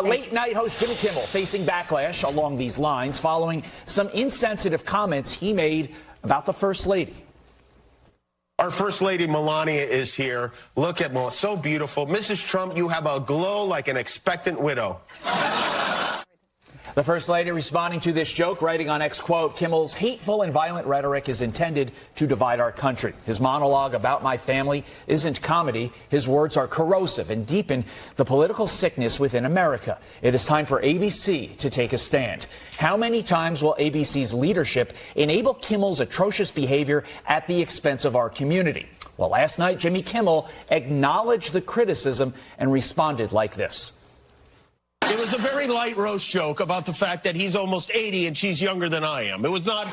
Late night host Jimmy Kimmel facing backlash along these lines following some insensitive comments he made about the First Lady. Our First Lady Melania is here. Look at Melania, so beautiful. Mrs. Trump, you have a glow like an expectant widow. The First Lady responding to this joke, writing on X, quote, Kimmel's hateful and violent rhetoric is intended to divide our country. His monologue about my family isn't comedy. His words are corrosive and deepen the political sickness within America. It is time for ABC to take a stand. How many times will ABC's leadership enable Kimmel's atrocious behavior at the expense of our community? Well, last night, Jimmy Kimmel acknowledged the criticism and responded like this. It was a very light roast joke about the fact that he's almost 80 and she's younger than I am. It was not,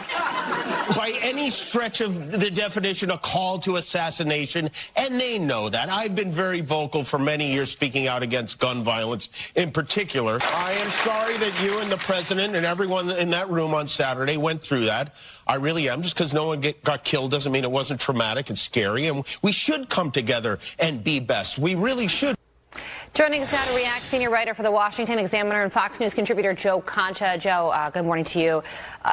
by any stretch of the definition, a call to assassination, and they know that. I've been very vocal for many years speaking out against gun violence in particular. I am sorry that you and the president and everyone in that room on Saturday went through that. I really am. Just because no one got killed doesn't mean it wasn't traumatic and scary, and we should come together and be best. We really should. Joining us now to react, senior writer for the Washington Examiner and Fox News contributor Joe Concha. Joe, good morning to you.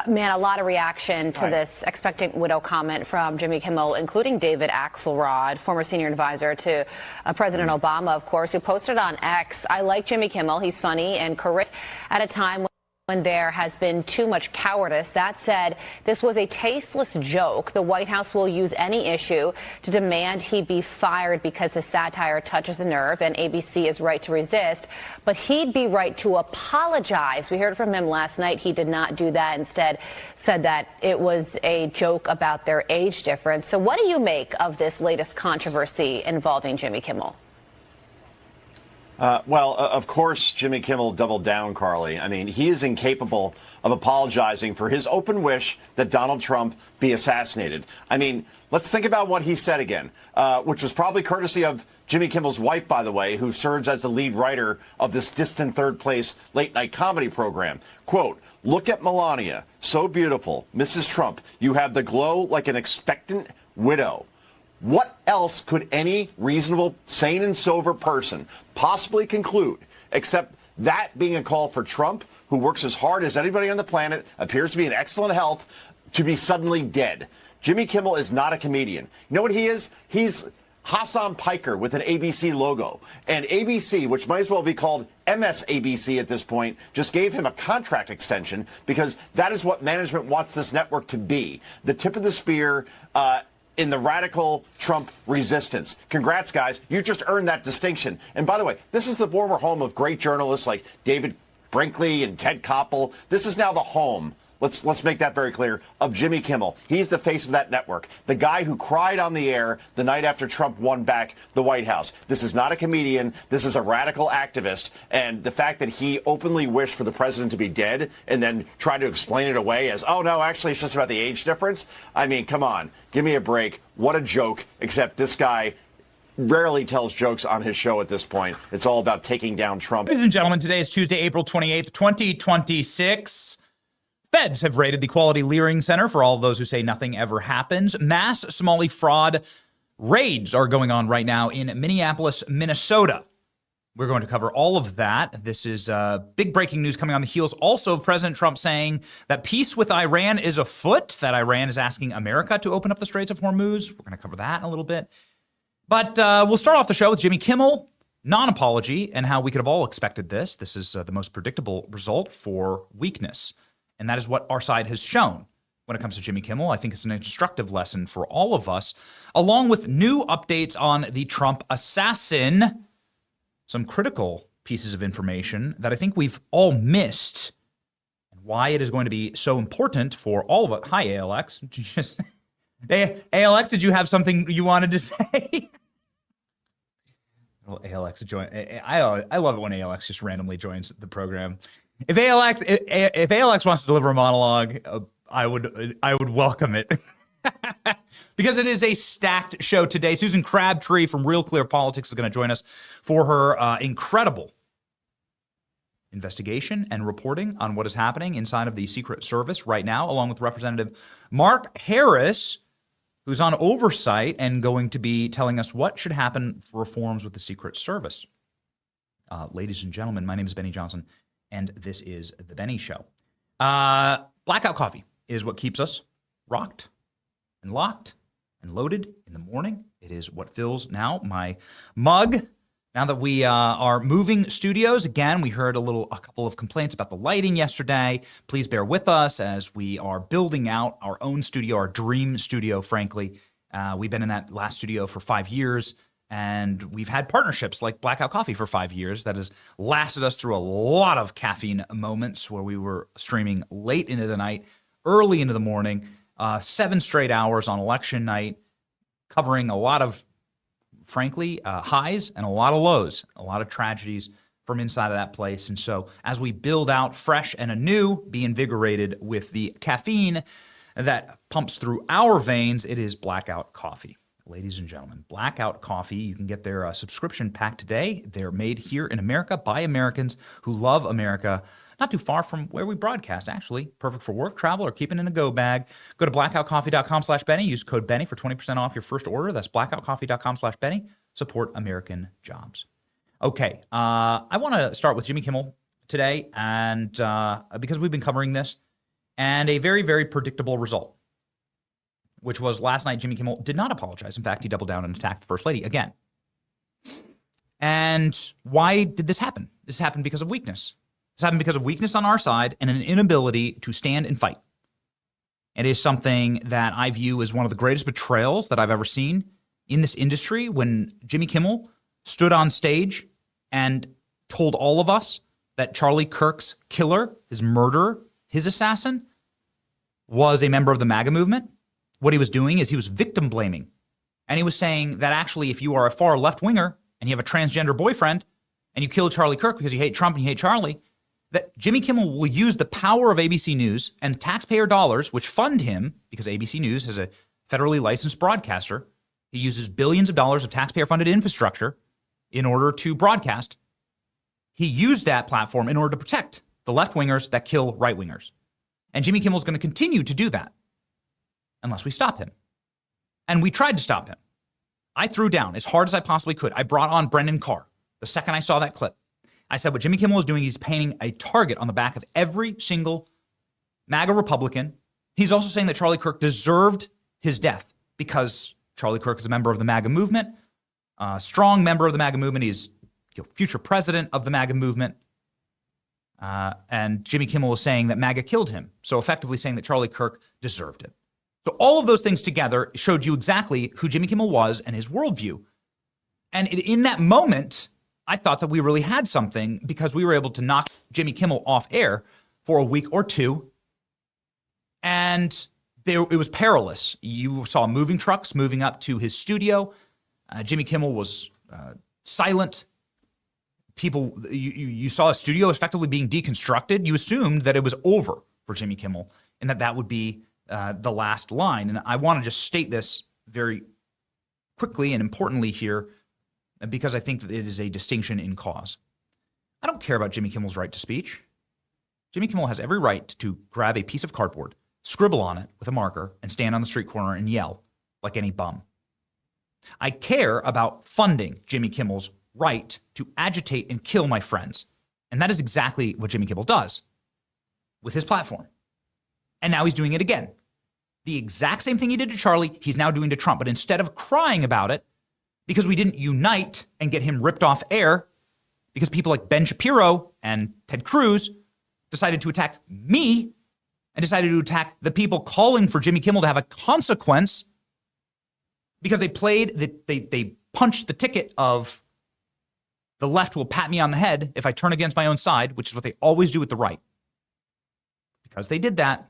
Man, a lot of reaction to this expectant widow comment from Jimmy Kimmel, including David Axelrod, former senior advisor to President Obama, of course, who posted on X, I like Jimmy Kimmel. He's funny and charismatic at a time when there has been too much cowardice. That said, this was a tasteless joke. The White House will use any issue to demand he be fired because his satire touches a nerve, and ABC is right to resist. But he'd be right to apologize. We heard from him last night. He did not do that. Instead, said that it was a joke about their age difference. So what do you make of this latest controversy involving Jimmy Kimmel? Well, of course, Jimmy Kimmel doubled down, Carly. I mean, he is incapable of apologizing for his open wish that Donald Trump be assassinated. I mean, let's think about what he said again, which was probably courtesy of Jimmy Kimmel's wife, by the way, who serves as the lead writer of this distant third place late night comedy program. Quote, look at Melania, so beautiful. Mrs. Trump, you have the glow like an expectant widow. What else could any reasonable, sane and sober person possibly conclude except that being a call for Trump, who works as hard as anybody on the planet, appears to be in excellent health, to be suddenly dead? Jimmy Kimmel is not a comedian. You know what he is? He's Hassan Piker with an ABC logo. And ABC, which might as well be called MSABC at this point, just gave him a contract extension because that is what management wants this network to be. The tip of the spear, in the radical Trump resistance. Congrats, guys. You just earned that distinction. And by the way, this is the former home of great journalists like David Brinkley and Ted Koppel. This is now the home, let's make that very clear, of Jimmy Kimmel. He's the face of that network, the guy who cried on the air the night after Trump won back the White House. This is not a comedian. This is a radical activist. And the fact that he openly wished for the president to be dead and then tried to explain it away as, oh, no, actually, it's just about the age difference. I mean, come on. Give me a break. What a joke, except this guy rarely tells jokes on his show at this point. It's all about taking down Trump. Ladies and gentlemen, today is Tuesday, April 28th, 2026. Feds have raided the Quality Learing Center for all of those who say nothing ever happens. Mass Somali fraud raids are going on right now in Minneapolis, Minnesota. We're going to cover all of that. This is big breaking news coming on the heels also of President Trump saying that peace with Iran is afoot, that Iran is asking America to open up the Straits of Hormuz. We're going to cover that in a little bit. But we'll start off the show with Jimmy Kimmel, non-apology, and how we could have all expected this. This is the most predictable result for weakness. And that is what our side has shown when it comes to Jimmy Kimmel. I think it's an instructive lesson for all of us, along with new updates on the Trump assassin, some critical pieces of information that I think we've all missed, and why it is going to be so important for all of us. Hi, ALX. Hey, ALX, did you have something you wanted to say? Well, ALX join. I love it when ALX just randomly joins the program. If ALX wants to deliver a monologue, I would welcome it. Because it is a stacked show today. Susan Crabtree from Real Clear Politics is going to join us for her incredible investigation and reporting on what is happening inside of the Secret Service right now, along with Representative Mark Harris, who's on oversight and going to be telling us what should happen for reforms with the Secret Service. Ladies and gentlemen, my name is Benny Johnson, and this is The Benny Show. Blackout coffee is what keeps us rocked and locked and loaded in the morning. It is what fills now my mug. Now that we are moving studios, again, we heard a couple of complaints about the lighting yesterday. Please bear with us as we are building out our own studio, our dream studio, frankly. We've been in that last studio for 5 years, and we've had partnerships like Blackout Coffee for 5 years that has lasted us through a lot of caffeine moments where we were streaming late into the night, early into the morning, 7 straight hours on election night, covering a lot of, frankly, highs and a lot of lows, a lot of tragedies from inside of that place. And so as we build out fresh and anew, be invigorated with the caffeine that pumps through our veins, it is Blackout Coffee. Ladies and gentlemen, Blackout Coffee, you can get their subscription pack today. They're made here in America by Americans who love America. Not too far from where we broadcast, actually. Perfect for work, travel, or keeping in a go bag. Go to blackoutcoffee.com/Benny. Use code Benny for 20% off your first order. That's blackoutcoffee.com/Benny. Support American jobs. Okay, I want to start with Jimmy Kimmel today, and because we've been covering this, and a very, very predictable result, which was last night Jimmy Kimmel did not apologize. In fact, he doubled down and attacked the First Lady again. And why did this happen? This happened because of weakness. This happened because of weakness on our side and an inability to stand and fight. It is something that I view as one of the greatest betrayals that I've ever seen in this industry, when Jimmy Kimmel stood on stage and told all of us that Charlie Kirk's killer, his murderer, his assassin, was a member of the MAGA movement. What he was doing is he was victim blaming. And he was saying that actually if you are a far left-winger and you have a transgender boyfriend and you kill Charlie Kirk because you hate Trump and you hate Charlie, that Jimmy Kimmel will use the power of ABC News and taxpayer dollars, which fund him, because ABC News is a federally licensed broadcaster. He uses billions of dollars of taxpayer-funded infrastructure in order to broadcast. He used that platform in order to protect the left-wingers that kill right-wingers. And Jimmy Kimmel is going to continue to do that unless we stop him. And we tried to stop him. I threw down as hard as I possibly could. I brought on Brendan Carr the second I saw that clip. I said what Jimmy Kimmel is doing, he's painting a target on the back of every single MAGA Republican. He's also saying that Charlie Kirk deserved his death because Charlie Kirk is a member of the MAGA movement, a strong member of the MAGA movement. He's future president of the MAGA movement. And Jimmy Kimmel is saying that MAGA killed him, so effectively saying that Charlie Kirk deserved it. So all of those things together showed you exactly who Jimmy Kimmel was and his worldview. And in that moment, I thought that we really had something, because we were able to knock Jimmy Kimmel off air for a week or two. And it was perilous. You saw moving trucks moving up to his studio. Jimmy Kimmel was silent. You saw a studio effectively being deconstructed. You assumed that it was over for Jimmy Kimmel and that would be the last line. And I want to just state this very quickly and importantly here, because I think that it is a distinction in cause. I don't care about Jimmy Kimmel's right to speech. Jimmy Kimmel has every right to grab a piece of cardboard, scribble on it with a marker, and stand on the street corner and yell like any bum. I care about funding Jimmy Kimmel's right to agitate and kill my friends. And that is exactly what Jimmy Kimmel does with his platform. And now he's doing it again. The exact same thing he did to Charlie, he's now doing to Trump. But instead of crying about it, because we didn't unite and get him ripped off air, because people like Ben Shapiro and Ted Cruz decided to attack me and decided to attack the people calling for Jimmy Kimmel to have a consequence, because they punched the ticket of the left will pat me on the head if I turn against my own side, which is what they always do with the right. Because they did that,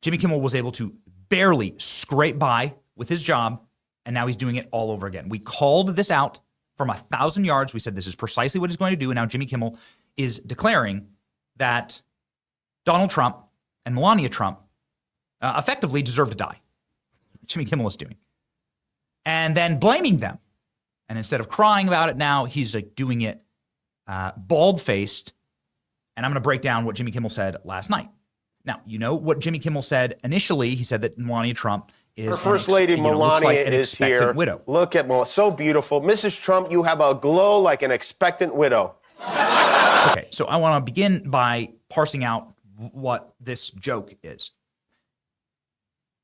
Jimmy Kimmel was able to barely scrape by with his job, and now he's doing it all over again. We called this out from 1,000 yards. We said this is precisely what he's going to do, and now Jimmy Kimmel is declaring that Donald Trump and Melania Trump effectively deserve to die. Jimmy Kimmel is doing. And then blaming them. And instead of crying about it now, he's like doing it bald-faced. And I'm going to break down what Jimmy Kimmel said last night. Now, you know what Jimmy Kimmel said initially. He said that Melania Trump is Our First Lady Melania is here. Widow. Look at Melania, so beautiful. Mrs. Trump, you have a glow like an expectant widow. Okay, so I want to begin by parsing out what this joke is.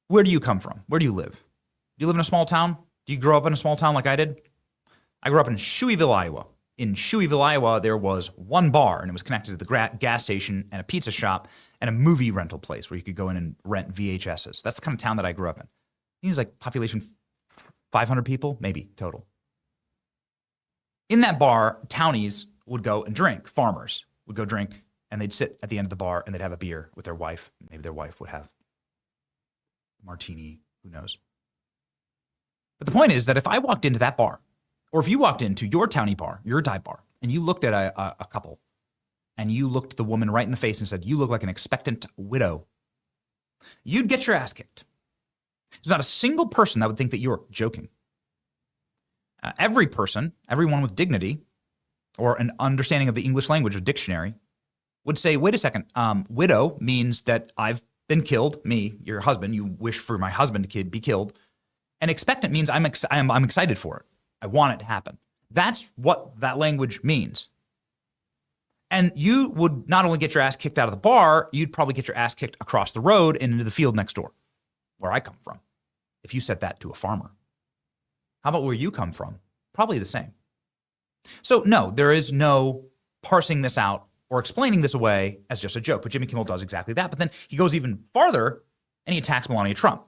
Where do you come from? Where do you live? Do you live in a small town? Do you grow up in a small town like I did? I grew up in Shoeyville, Iowa. In Shoeyville, Iowa, there was one bar, and it was connected to the gas station and a pizza shop and a movie rental place where you could go in and rent VHSs. That's the kind of town that I grew up in. I think it's like population 500 people, maybe total. In that bar, townies would go and drink. Farmers would go drink, and they'd sit at the end of the bar, and they'd have a beer with their wife. Maybe their wife would have a martini, who knows. But the point is that if I walked into that bar, or if you walked into your townie bar, your dive bar, and you looked at a couple, and you looked the woman right in the face and said, "You look like an expectant widow," you'd get your ass kicked. There's not a single person that would think that you're joking. Every person, everyone with dignity, or an understanding of the English language or dictionary, would say, wait a second, widow means that I've been killed, me, your husband, you wish for my husband to be killed, and expectant means I'm excited for it. I want it to happen. That's what that language means. And you would not only get your ass kicked out of the bar, you'd probably get your ass kicked across the road and into the field next door, where I come from, if you said that to a farmer. How about where you come from? Probably the same. So no, there is no parsing this out or explaining this away as just a joke. But Jimmy Kimmel does exactly that. But then he goes even farther and he attacks Melania Trump.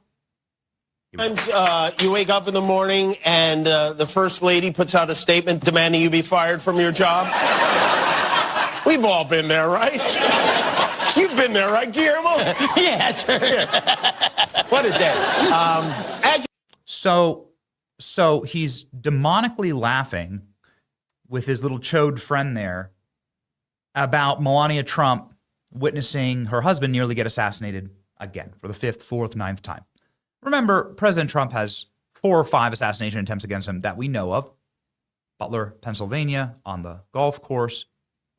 Sometimes you wake up in the morning and the First Lady puts out a statement demanding you be fired from your job. We've all been there, right? You've been there, right, Guillermo? Yeah, sure. What a day. So he's demonically laughing with his little chode friend there about Melania Trump witnessing her husband nearly get assassinated again for the 5th, 4th, 9th time. Remember, President Trump has 4 or 5 assassination attempts against him that we know of. Butler, Pennsylvania, on the golf course,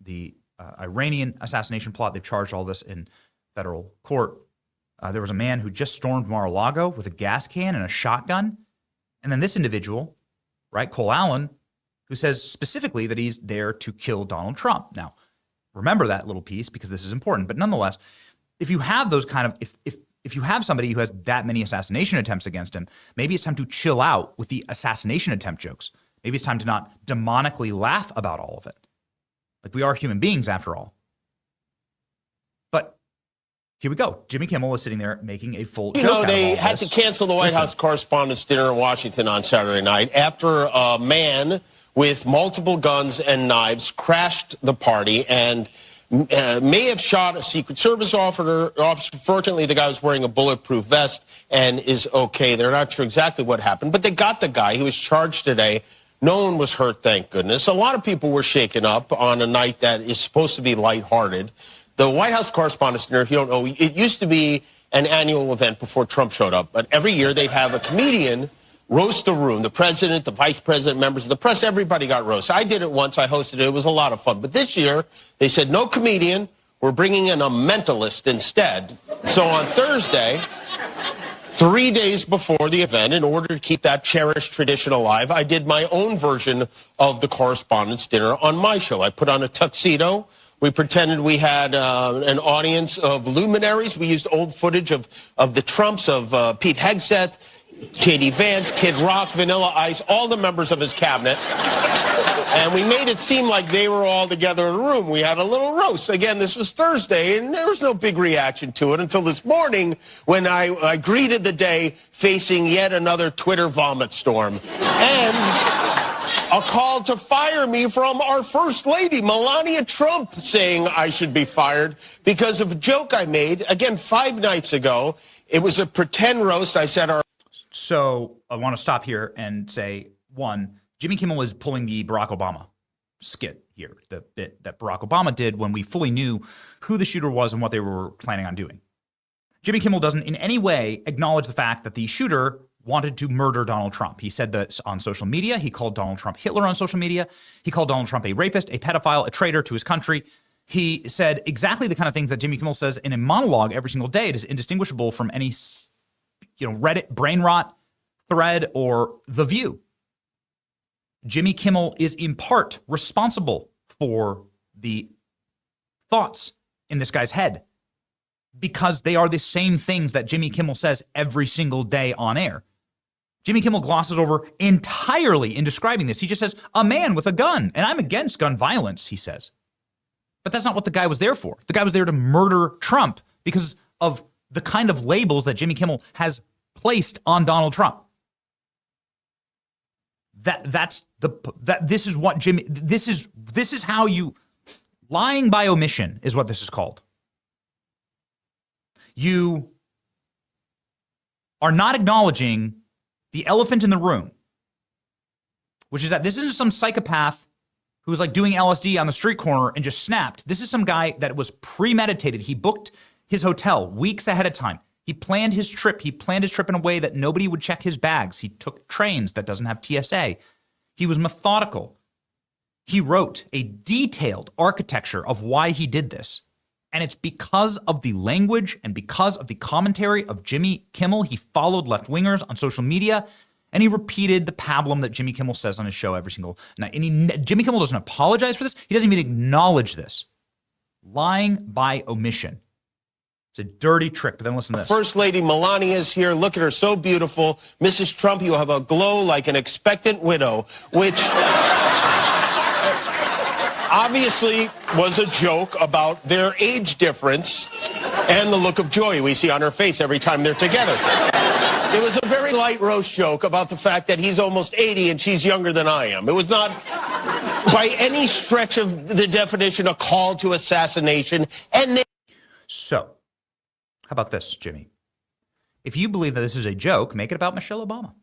the Iranian assassination plot. They've charged all this in federal court. There was a man who just stormed Mar-a-Lago with a gas can and a shotgun. And then this individual, right, Cole Allen, who says specifically that he's there to kill Donald Trump. Now, remember that little piece because this is important. But nonetheless, if you have those kind of, if you have somebody who has that many assassination attempts against him, maybe it's time to chill out with the assassination attempt jokes. Maybe it's time to not demonically laugh about all of it. Like, we are human beings after all. But here we go. Jimmy Kimmel is sitting there making a full joke out of all this. They had to cancel the White House Correspondents' Dinner in Washington on Saturday night after a man with multiple guns and knives crashed the party and may have shot a Secret Service officer. Fortunately, the guy was wearing a bulletproof vest and is okay. They're not sure exactly what happened, but they got the guy. He was charged today. No one was hurt, thank goodness. A lot of people were shaken up on a night that is supposed to be lighthearted. The White House Correspondents' Dinner, if you don't know, it used to be an annual event before Trump showed up. But every year they'd have a comedian roast the room. The president, the vice president, members of the press, everybody got roasted. I did it once. I hosted it. It was a lot of fun. But this year, they said, no comedian. We're bringing in a mentalist instead. So on Thursday, 3 days before the event, in order to keep that cherished tradition alive, I did my own version of the Correspondents' Dinner on my show. I put on a tuxedo. We pretended we had an audience of luminaries. We used old footage of the Trumps, of Pete Hegseth, J.D. Vance, Kid Rock, Vanilla Ice, all the members of his cabinet. And we made it seem like they were all together in a room. We had a little roast. Again, this was Thursday, and there was no big reaction to it until this morning when I greeted the day facing yet another Twitter vomit storm. And a call to fire me from our First Lady, Melania Trump, saying I should be fired because of a joke I made, again, 5 nights ago. It was a pretend roast. I said So I want to stop here and say, one, Jimmy Kimmel is pulling the Barack Obama skit here, the bit that Barack Obama did when we fully knew who the shooter was and what they were planning on doing. Jimmy Kimmel doesn't in any way acknowledge the fact that the shooter wanted to murder Donald Trump. He said that on social media. He called Donald Trump Hitler on social media. He called Donald Trump a rapist, a pedophile, a traitor to his country. He said exactly the kind of things that Jimmy Kimmel says in a monologue every single day. It is indistinguishable from any Reddit brain rot thread or The View. Jimmy Kimmel is in part responsible for the thoughts in this guy's head because they are the same things that Jimmy Kimmel says every single day on air. Jimmy Kimmel glosses over entirely in describing this. He just says, a man with a gun, and I'm against gun violence, he says. But that's not what the guy was there for. The guy was there to murder Trump because of the kind of labels that Jimmy Kimmel has placed on Donald Trump. This is how you lying by omission is what this is called. You are not acknowledging the elephant in the room, which is that this isn't some psychopath who was like doing LSD on the street corner and just snapped. This is some guy that was premeditated. He booked his hotel weeks ahead of time. He planned his trip. He planned his trip in a way that nobody would check his bags. He took trains that doesn't have TSA. He was methodical. He wrote a detailed architecture of why he did this. And it's because of the language and because of the commentary of Jimmy Kimmel. He followed left-wingers on social media, and he repeated the pablum that Jimmy Kimmel says on his show every single night. And Jimmy Kimmel doesn't apologize for this. He doesn't even acknowledge this. Lying by omission. It's a dirty trick, but then listen to this. First Lady Melania is here. Look at her, so beautiful. Mrs. Trump, you have a glow like an expectant widow, which obviously was a joke about their age difference and the look of joy we see on her face every time they're together. It was a very light roast joke about the fact that he's almost 80 and she's younger than I am. It was not by any stretch of the definition a call to assassination. So, how about this, Jimmy? If you believe that this is a joke, make it about Michelle Obama.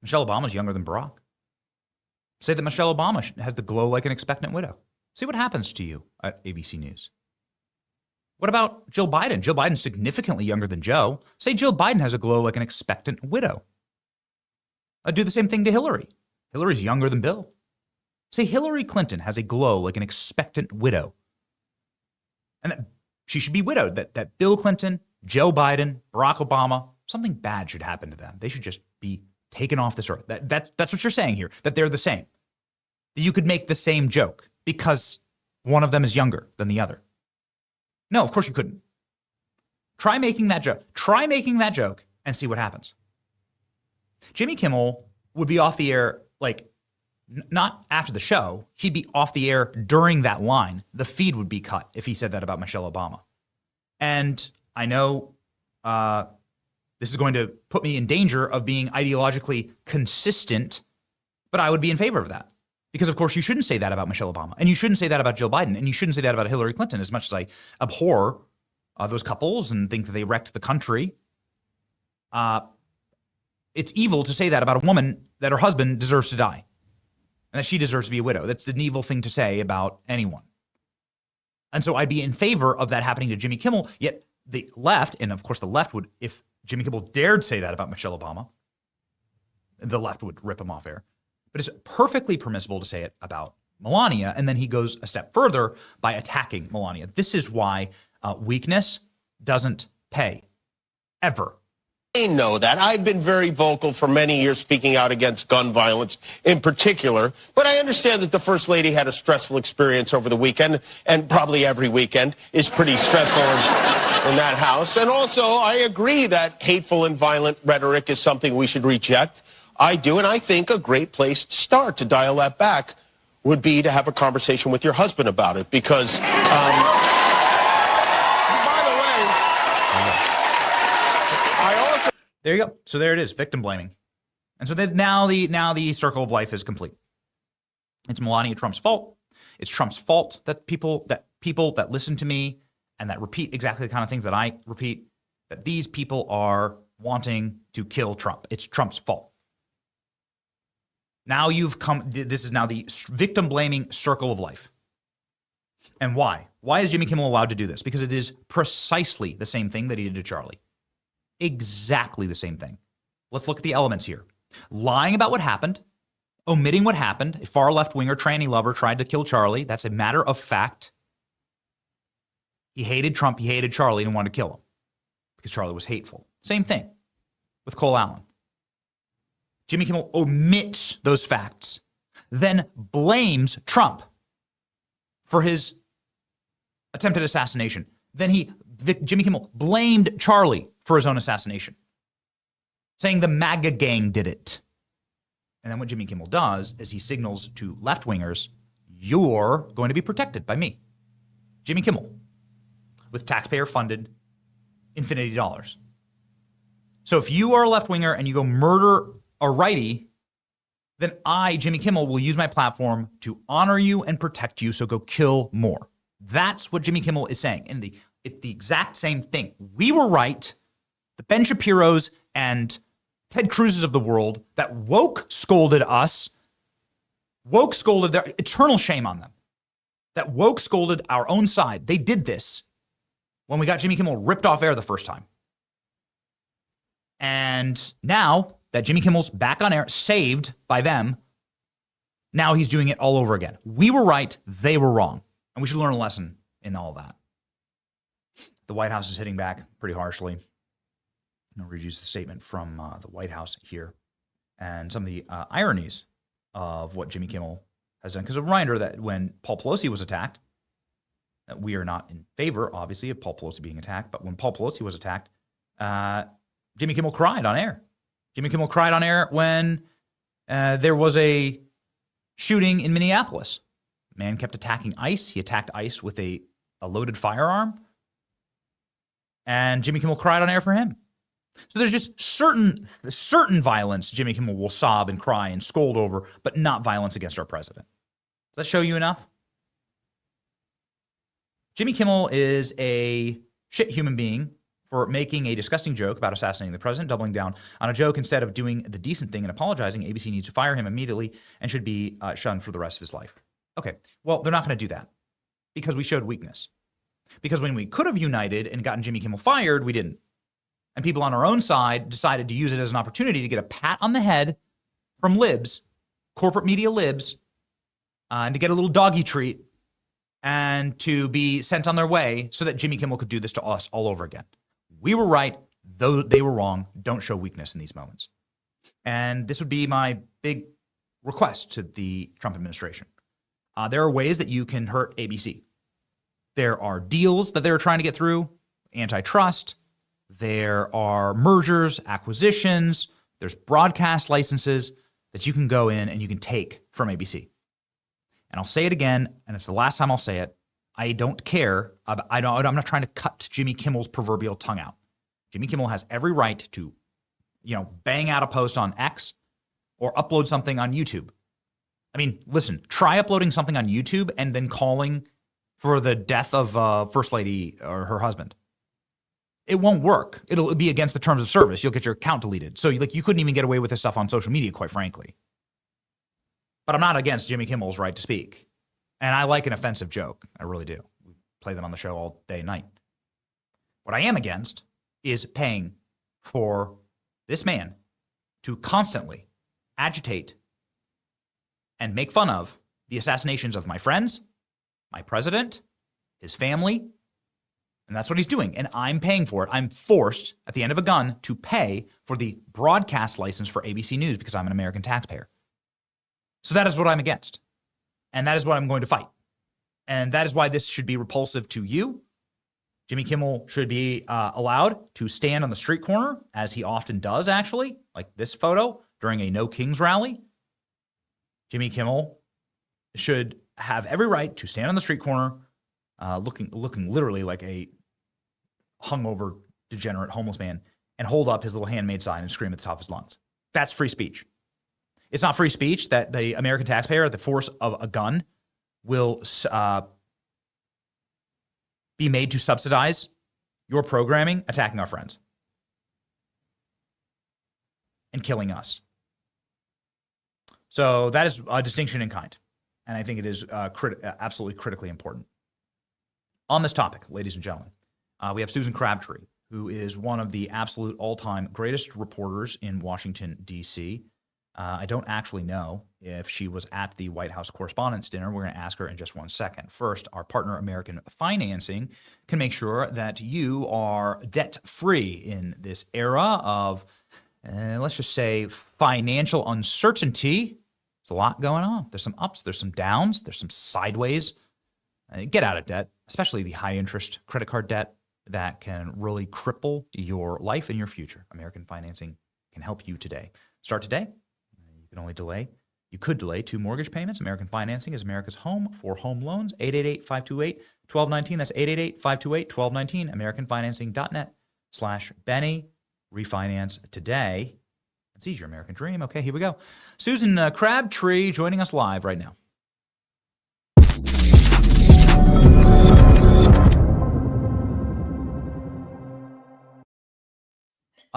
Michelle Obama's younger than Barack. Say that Michelle Obama has the glow like an expectant widow. See what happens to you at ABC News. What about Jill Biden? Jill Biden's significantly younger than Joe. Say Jill Biden has a glow like an expectant widow. Do the same thing to Hillary. Hillary's younger than Bill. Say Hillary Clinton has a glow like an expectant widow. And that she should be widowed. That Bill Clinton, Joe Biden, Barack Obama, something bad should happen to them. They should just be taken off this earth. That's what you're saying here, that they're the same. You could make the same joke because one of them is younger than the other. No, of course you couldn't. Try making that joke. Try making that joke and see what happens. Jimmy Kimmel would be off the air, not after the show. He'd be off the air during that line. The feed would be cut if he said that about Michelle Obama. And I know this is going to put me in danger of being ideologically consistent, but I would be in favor of that. Because, of course, you shouldn't say that about Michelle Obama, and you shouldn't say that about Jill Biden, and you shouldn't say that about Hillary Clinton, as much as I abhor those couples and think that they wrecked the country. It's evil to say that about a woman that her husband deserves to die and that she deserves to be a widow. That's an evil thing to say about anyone. And so I'd be in favor of that happening to Jimmy Kimmel, yet the left, and of course the left would, if Jimmy Kimmel dared say that about Michelle Obama, the left would rip him off air. But it's perfectly permissible to say it about Melania, and then he goes a step further by attacking Melania. This is why weakness doesn't pay, ever. I know that. I've been very vocal for many years speaking out against gun violence in particular, but I understand that the First Lady had a stressful experience over the weekend, and probably every weekend is pretty stressful in that house. And also, I agree that hateful and violent rhetoric is something we should reject. I do, and I think a great place to start to dial that back would be to have a conversation with your husband about it, because, by the way, I also... There you go. So there it is, victim blaming. And so now the circle of life is complete. It's Melania Trump's fault. It's Trump's fault that people that listen to me and that repeat exactly the kind of things that I repeat, that these people are wanting to kill Trump. It's Trump's fault. Now this is now the victim blaming circle of life. And why? Why is Jimmy Kimmel allowed to do this? Because it is precisely the same thing that he did to Charlie. Exactly the same thing. Let's look at the elements here. Lying about what happened, omitting what happened. A far left-winger tranny lover tried to kill Charlie. That's a matter of fact. He hated Trump, he hated Charlie, and wanted to kill him because Charlie was hateful. Same thing with Cole Allen. Jimmy Kimmel omits those facts, then blames Trump for his attempted assassination. Then Jimmy Kimmel blamed Charlie for his own assassination, saying the MAGA gang did it. And then what Jimmy Kimmel does is he signals to left-wingers, you're going to be protected by me. Jimmy Kimmel, with taxpayer-funded infinity dollars. So if you are a left-winger and you go murder a righty, then I, Jimmy Kimmel, will use my platform to honor you and protect you, so go kill more. That's what Jimmy Kimmel is saying. And it's the exact same thing. We were right. The Ben Shapiros and Ted Cruz's of the world that woke scolded us, woke scolded, their eternal shame on them, that woke scolded our own side. They did this when we got Jimmy Kimmel ripped off air the first time. And now that Jimmy Kimmel's back on air, saved by them, now he's doing it all over again. We were right, they were wrong. And we should learn a lesson in all that. The White House is hitting back pretty harshly. I'll read you the statement from the White House here and some of the ironies of what Jimmy Kimmel has done. Because a reminder that when Paul Pelosi was attacked, that we are not in favor, obviously, of Paul Pelosi being attacked, but when Paul Pelosi was attacked, Jimmy Kimmel cried on air. Jimmy Kimmel cried on air when there was a shooting in Minneapolis. Man kept attacking ICE. He attacked ICE with a loaded firearm. And Jimmy Kimmel cried on air for him. So there's just certain violence Jimmy Kimmel will sob and cry and scold over, but not violence against our president. Does that show you enough? Jimmy Kimmel is a shit human being for making a disgusting joke about assassinating the president, doubling down on a joke instead of doing the decent thing and apologizing. ABC needs to fire him immediately and should be shunned for the rest of his life. Okay, well, they're not going to do that because we showed weakness. Because when we could have united and gotten Jimmy Kimmel fired, we didn't. And people on our own side decided to use it as an opportunity to get a pat on the head from libs, corporate media libs, and to get a little doggy treat and to be sent on their way so that Jimmy Kimmel could do this to us all over again. We were right, though they were wrong. Don't show weakness in these moments. And this would be my big request to the Trump administration. There are ways that you can hurt ABC. There are deals that they're trying to get through, antitrust. There are mergers, acquisitions. There's broadcast licenses that you can go in and you can take from ABC. And I'll say it again, and it's the last time I'll say it. I don't care. I'm not trying to cut Jimmy Kimmel's proverbial tongue out. Jimmy Kimmel has every right to, bang out a post on X or upload something on YouTube. I mean, listen, try uploading something on YouTube and then calling for the death of First Lady or her husband. It won't work. It'll be against the terms of service. You'll get your account deleted. So you couldn't even get away with this stuff on social media, quite frankly. But I'm not against Jimmy Kimmel's right to speak. And I like an offensive joke. I really do. We play them on the show all day and night. What I am against is paying for this man to constantly agitate and make fun of the assassinations of my friends, my president, his family, and that's what he's doing. And I'm paying for it. I'm forced, at the end of a gun, to pay for the broadcast license for ABC News because I'm an American taxpayer. So that is what I'm against. And that is what I'm going to fight. And that is why this should be repulsive to you. Jimmy Kimmel should be allowed to stand on the street corner, as he often does, actually, like this photo during a No Kings rally. Jimmy Kimmel should have every right to stand on the street corner, looking literally like a hungover, degenerate homeless man, and hold up his little handmade sign and scream at the top of his lungs. That's free speech. It's not free speech that the American taxpayer at the force of a gun will be made to subsidize your programming attacking our friends and killing us. So that is a distinction in kind. And I think it is absolutely critically important. On this topic, ladies and gentlemen, we have Susan Crabtree, who is one of the absolute all-time greatest reporters in Washington, D.C., I don't actually know if she was at the White House Correspondents' Dinner. We're going to ask her in just one second. First, our partner, American Financing, can make sure that you are debt-free in this era of, let's just say, financial uncertainty. There's a lot going on. There's some ups, there's some downs, there's some sideways. Get out of debt, especially the high-interest credit card debt that can really cripple your life and your future. American Financing can help you today. Start today. You could delay 2 mortgage payments. American Financing is America's home for home loans. 888-528-1219. That's 888-528-1219. AmericanFinancing.net/Benny. Refinance today. Seize your American dream. Okay, here we go. Susan Crabtree joining us live right now.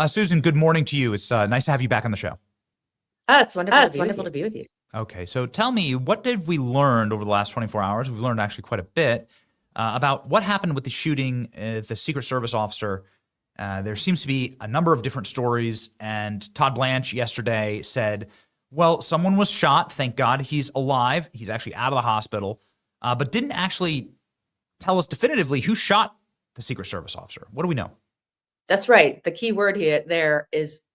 Susan, good morning to you. It's nice to have you back on the show. It's wonderful to be with you. Okay, so tell me, what did we learn over the last 24 hours? We've learned actually quite a bit about what happened with the shooting, the Secret Service officer. There seems to be a number of different stories, and Todd Blanche yesterday said, well, someone was shot. Thank God he's alive. He's actually out of the hospital, but didn't actually tell us definitively who shot the Secret Service officer. What do we know? That's right. The key word here there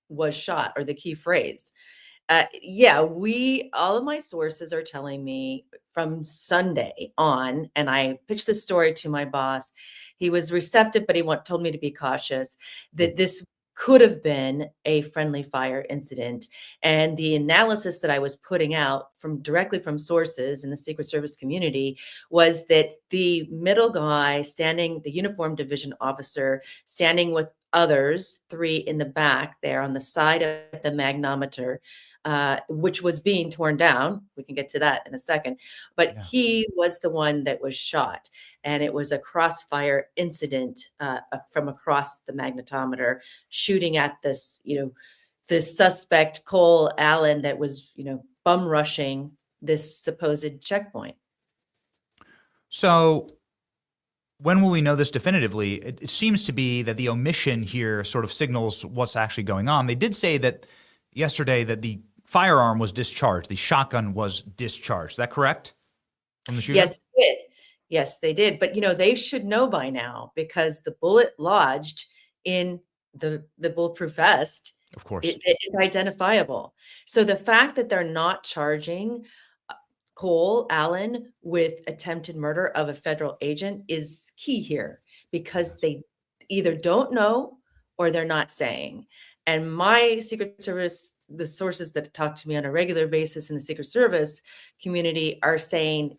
was shot, or the key phrase. All of my sources are telling me from Sunday on, and I pitched this story to my boss. He was receptive, but he told me to be cautious, that this could have been a friendly fire incident. And the analysis that I was putting out directly from sources in the Secret Service community was that the middle guy standing, the uniformed division officer standing with others, 3 in the back there on the side of the magnometer, which was being torn down. We can get to that in a second. But he was the one that was shot. And it was a crossfire incident from across the magnetometer, shooting at this suspect, Cole Allen, that was, bum rushing this supposed checkpoint. So when will we know this definitively? It seems to be that the omission here sort of signals what's actually going on. They did say that yesterday that the firearm was discharged. The shotgun was discharged. Is that correct? From the shooter? Yes, they did. Yes, they did. But, they should know by now, because the bullet lodged in the bulletproof vest, of course, it is identifiable. So the fact that they're not charging Cole Allen with attempted murder of a federal agent is key here, because they either don't know or they're not saying. And my Secret Service, the sources that talk to me on a regular basis in the Secret Service community, are saying,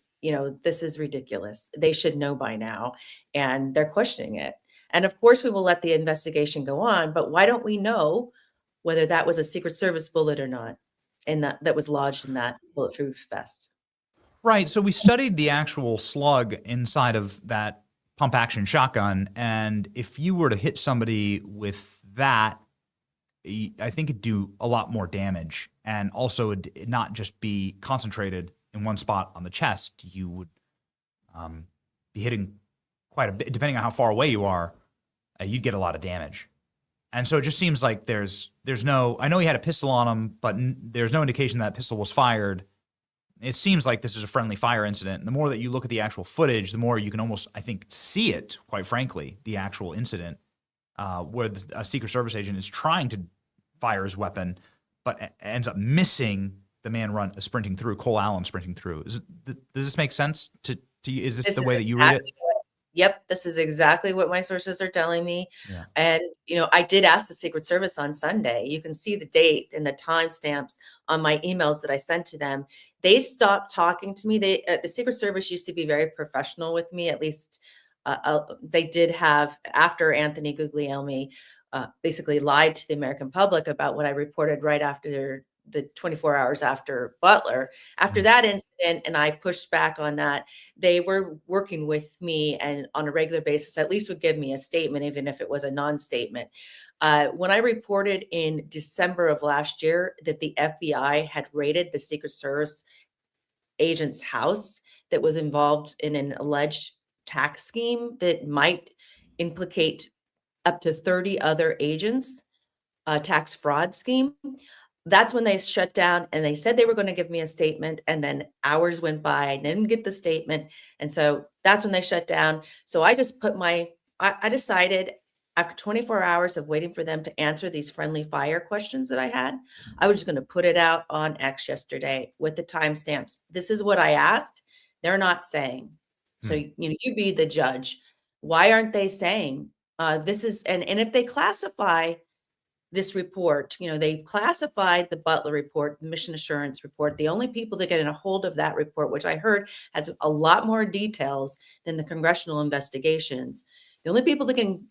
this is ridiculous. They should know by now, and they're questioning it. And of course, we will let the investigation go on, but why don't we know whether that was a Secret Service bullet or not, and that was lodged in that bulletproof vest? Right. So we studied the actual slug inside of that pump action shotgun, and if you were to hit somebody with that, I think it'd do a lot more damage, and also it'd not just be concentrated in one spot on the chest. You would be hitting quite a bit, depending on how far away you are. You'd get a lot of damage, and so it just seems like there's no. I know he had a pistol on him, but there's no indication that pistol was fired. It seems like this is a friendly fire incident. And the more that you look at the actual footage, the more you can almost, I think, see it. Quite frankly, the actual incident. Where a Secret Service agent is trying to fire his weapon, but ends up missing the man sprinting through, Cole Allen sprinting through. Does this make sense to you? Is this the way that you read it? Yep, this is exactly what my sources are telling me. Yeah. And, I did ask the Secret Service on Sunday. You can see the date and the timestamps on my emails that I sent to them. They stopped talking to me. The Secret Service used to be very professional with me, at least. They did have, after Anthony Guglielmi basically lied to the American public about what I reported right after the 24 hours after Butler. After that incident, and I pushed back on that, they were working with me and on a regular basis, at least would give me a statement, even if it was a non-statement. When I reported in December of last year that the FBI had raided the Secret Service agent's house that was involved in an alleged tax scheme that might implicate up to 30 other agents, tax fraud scheme, that's when they shut down, and they said they were going to give me a statement, and then hours went by. I didn't get the statement. And so that's when they shut down. So I just put I decided after 24 hours of waiting for them to answer these friendly fire questions that I had, I was just going to put it out on X yesterday with the timestamps. This is what I asked. They're not saying. So, you be the judge. Why aren't they saying this is, and if they classify this report, they classified the Butler report, the mission assurance report. The only people that get a hold of that report, which I heard has a lot more details than the congressional investigations. The only people that can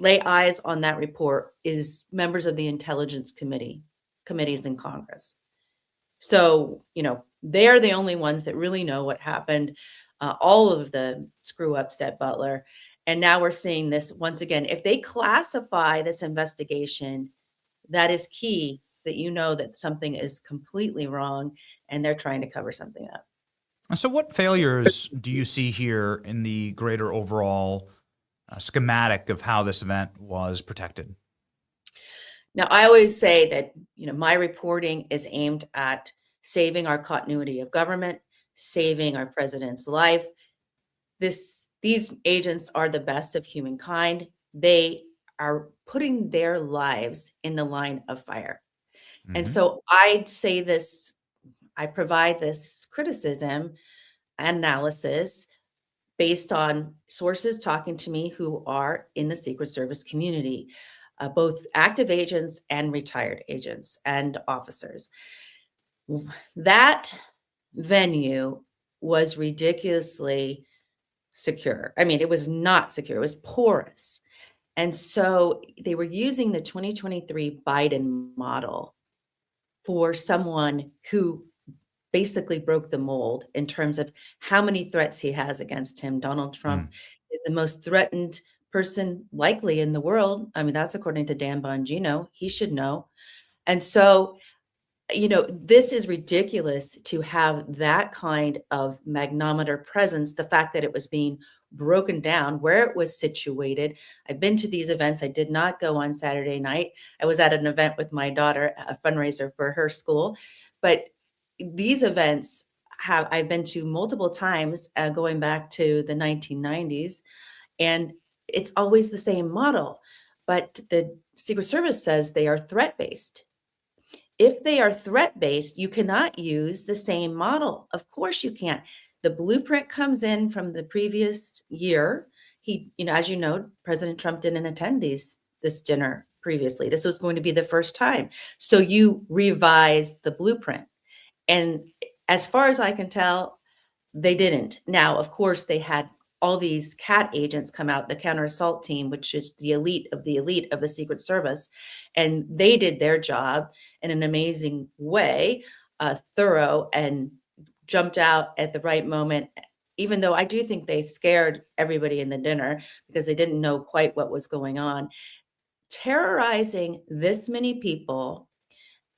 lay eyes on that report is members of the intelligence committees in Congress. So, they're the only ones that really know what happened. All of the screw ups at Butler. And now we're seeing this once again. If they classify this investigation, that is key, that that something is completely wrong and they're trying to cover something up. So what failures do you see here in the greater overall schematic of how this event was protected? Now, I always say that, my reporting is aimed at saving our continuity of government, saving our president's life. These agents are the best of humankind. They are putting their lives in the line of fire. Mm-hmm. And so I provide this criticism, analysis based on sources talking to me who are in the Secret Service community, both active agents and retired agents and officers. That venue was ridiculously secure. I mean, it was not secure. It was porous. And so they were using the 2023 Biden model for someone who basically broke the mold in terms of how many threats he has against him. Donald Trump is the most threatened person likely in the world. I mean, that's according to Dan Bongino. He should know. And so, this is ridiculous to have that kind of magnometer presence. The fact that it was being broken down, where it was situated. I've been to these events. I did not go on Saturday night. I was at an event with my daughter, a fundraiser for her school. But these events I've been to multiple times, going back to the 1990s, and it's always the same model. But the Secret Service says they are threat-based. If they are threat-based, you cannot use the same model. Of course you can't. The blueprint comes in from the previous year. As you know, President Trump didn't attend this dinner previously. This was going to be the first time. So you revise the blueprint. And as far as I can tell, they didn't. Now, of course, they had all these CAT agents come out, the counter assault team, which is the elite of the Secret Service. And they did their job in an amazing way, thorough, and jumped out at the right moment, even though I do think they scared everybody in the dinner because they didn't know quite what was going on. Terrorizing this many people,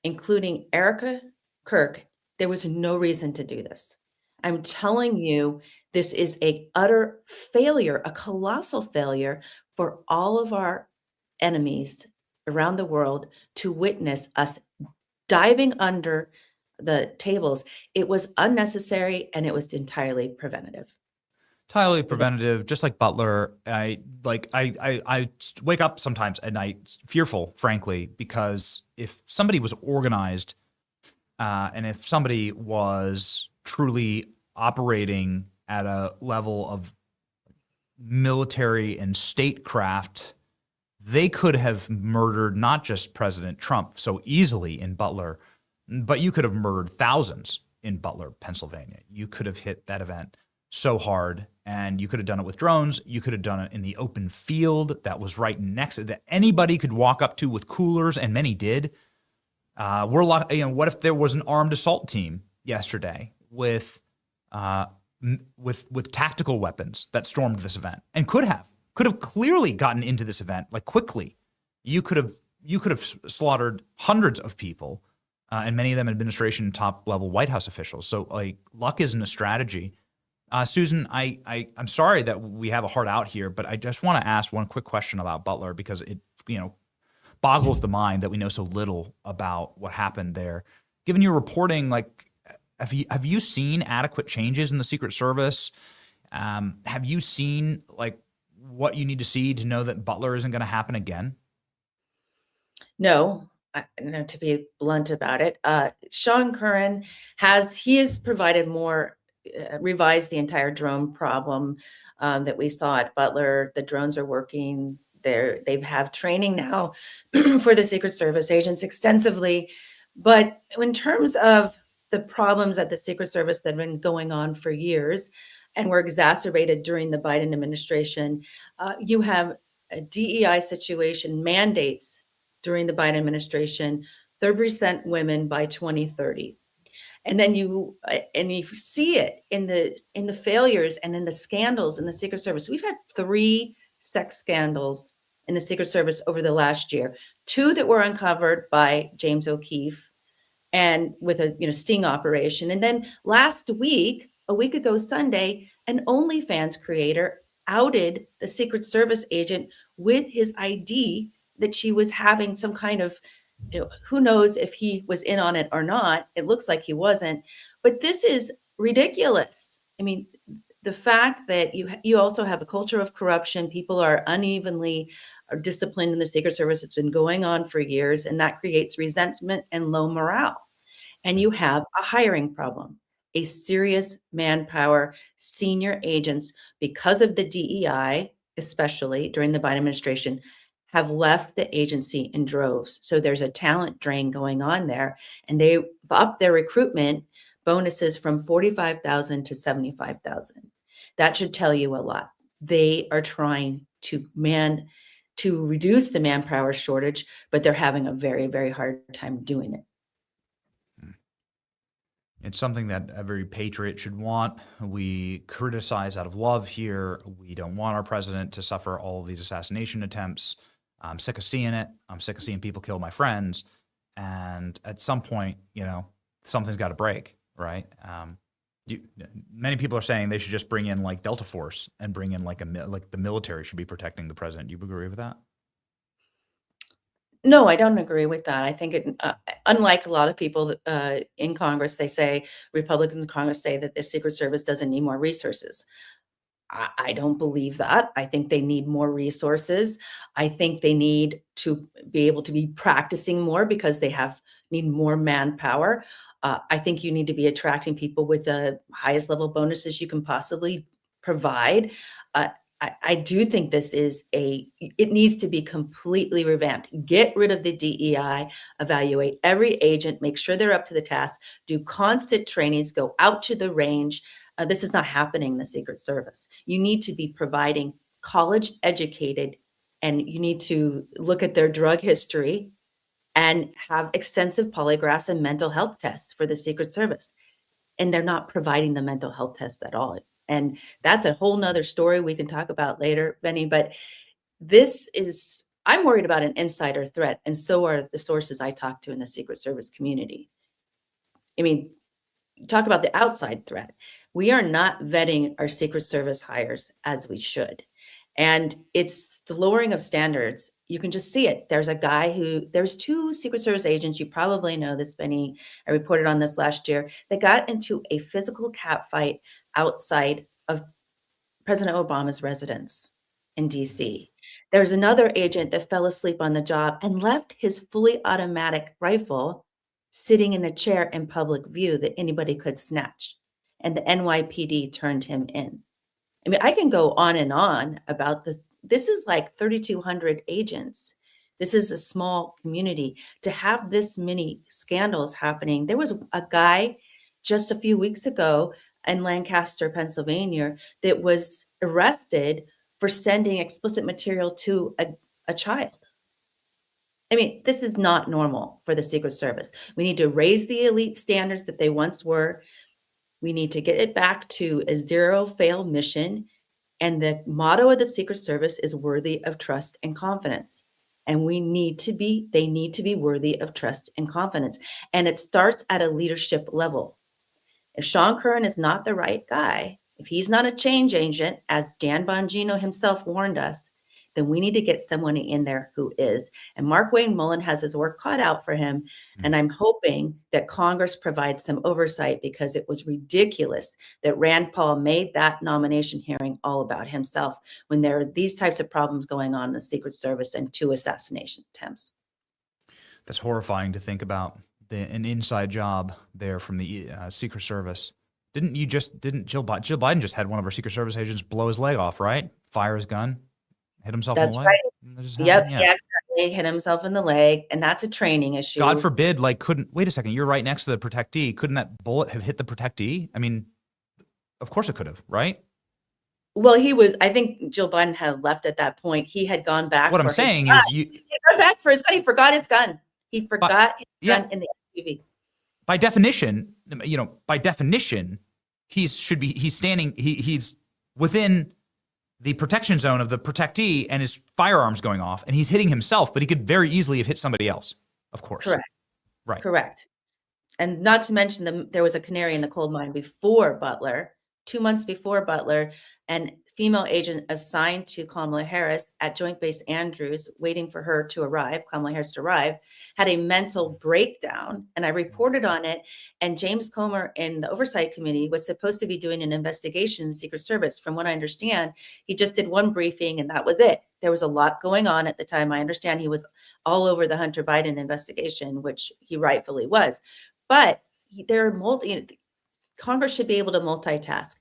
including Erica Kirk, there was no reason to do this. I'm telling you, this is an utter failure, a colossal failure for all of our enemies around the world to witness us diving under the tables. It was unnecessary and it was entirely preventative. Entirely preventative, just like Butler. I wake up sometimes at night fearful, frankly, because if somebody was organized and if somebody was truly operating at a level of military and statecraft, they could have murdered not just President Trump so easily in Butler, but you could have murdered thousands in Butler, Pennsylvania. You could have hit that event so hard, and you could have done it with drones. You could have done it in the open field that was right next to that anybody could walk up to with coolers, and many did. What if there was an armed assault team yesterday with tactical weapons that stormed this event and could have clearly gotten into this event quickly? You could have slaughtered hundreds of people, and many of them administration top level White House officials. So luck isn't a strategy. Susan, I'm sorry that we have a hard out here, but I just want to ask one quick question about Butler because boggles the mind that we know so little about what happened there. Given your reporting, like, have you seen adequate changes in the Secret Service? Have you seen like what you need to see to know that Butler isn't going to happen again? No, to be blunt about it, Sean Curran has provided more, revised the entire drone problem that we saw at Butler. The drones are working. They have training now for the Secret Service agents extensively. But in terms of the problems at the Secret Service that have been going on for years and were exacerbated during the Biden administration, you have a DEI situation mandates during the Biden administration, 30% women by 2030. And then you see it in the failures and in the scandals in the Secret Service. We've had 3 sex scandals in the Secret Service over the last year, 2 that were uncovered by James O'Keefe and with a sting operation. And then last week, a week ago Sunday, an OnlyFans creator outed the Secret Service agent with his ID that she was having some kind of, who knows if he was in on it or not. It looks like he wasn't, but this is ridiculous. I mean, the fact that you also have a culture of corruption, people are unevenly disciplined in the Secret Service. It's been going on for years, and that creates resentment and low morale. And you have a hiring problem, a serious manpower, senior agents, because of the DEI, especially during the Biden administration, have left the agency in droves. So there's a talent drain going on there, and they've upped their recruitment bonuses from 45,000 to 75,000. That should tell you a lot. They are trying to reduce the manpower shortage, but they're having a very, very hard time doing it. It's something that every patriot should want. We criticize out of love here. We don't want our president to suffer all of these assassination attempts. I'm sick of seeing it. I'm sick of seeing people kill my friends. And at some point, something's got to break, right? Many people are saying they should just bring in like Delta Force and bring in like the military should be protecting the president. Do you agree with that? No, I don't agree with that. I think unlike a lot of people in Congress, Republicans in Congress say that the Secret Service doesn't need more resources. I don't believe that. I think they need more resources. I think they need to be able to be practicing more because they need more manpower. I think you need to be attracting people with the highest level bonuses you can possibly provide. I do think it needs to be completely revamped. Get rid of the DEI, evaluate every agent, make sure they're up to the task, do constant trainings, go out to the range. This is not happening in the Secret Service. You need to be providing college educated, and you need to look at their drug history and have extensive polygraphs and mental health tests for the Secret Service. And they're not providing the mental health tests at all. And that's a whole nother story we can talk about later, Benny. But I'm worried about an insider threat, and so are the sources I talk to in the Secret Service community. I mean, talk about the outside threat. We are not vetting our Secret Service hires as we should. And it's the lowering of standards. You can just see it. There's 2 Secret Service agents, you probably know this, Benny. I reported on this last year. They got into a physical cat fight outside of President Obama's residence in DC. There's another agent that fell asleep on the job and left his fully automatic rifle sitting in a chair in public view that anybody could snatch. And the NYPD turned him in. I mean, I can go on and on about this is like 3,200 agents. This is a small community. To have this many scandals happening. There was a guy just a few weeks ago in Lancaster, Pennsylvania, that was arrested for sending explicit material to a child. I mean, this is not normal for the Secret Service. We need to raise the elite standards that they once were. We need to get it back to a zero-fail mission. And the motto of the Secret Service is worthy of trust and confidence. And they need to be worthy of trust and confidence. And it starts at a leadership level. If Sean Curran is not the right guy, if he's not a change agent, as Dan Bongino himself warned us, then we need to get someone in there who is. And Mark Wayne Mullen has his work cut out for him. And I'm hoping that Congress provides some oversight, because it was ridiculous that Rand Paul made that nomination hearing all about himself when there are these types of problems going on in the Secret Service and 2 assassination attempts. That's horrifying to think about. An inside job there from the Secret Service. Didn't Jill Biden just had one of our Secret Service agents blow his leg off, right? Fire his gun, hit himself in the leg. That's right. Yep, he accidentally hit himself in the leg, and that's a training issue. God forbid, wait a second, you're right next to the protectee. Couldn't that bullet have hit the protectee? I mean, of course it could have, right? Well, I think Jill Biden had left at that point. He had gone back. What I'm saying is he went back for his gun. He forgot his gun. He forgot his gun in the SUV. By definition, he's within the protection zone of the protectee, and his firearm's going off, and he's hitting himself, but he could very easily have hit somebody else, of course. Correct. Right. Correct. And not to mention there was a canary in the coal mine before Butler, 2 months before Butler, and female agent assigned to Kamala Harris at Joint Base Andrews, waiting for her to arrive, Kamala Harris to arrive, had a mental breakdown. And I reported on it. And James Comer in the Oversight Committee was supposed to be doing an investigation in the Secret Service. From what I understand, he just did one briefing and that was it. There was a lot going on at the time. I understand he was all over the Hunter Biden investigation, which he rightfully was. But Congress should be able to multitask.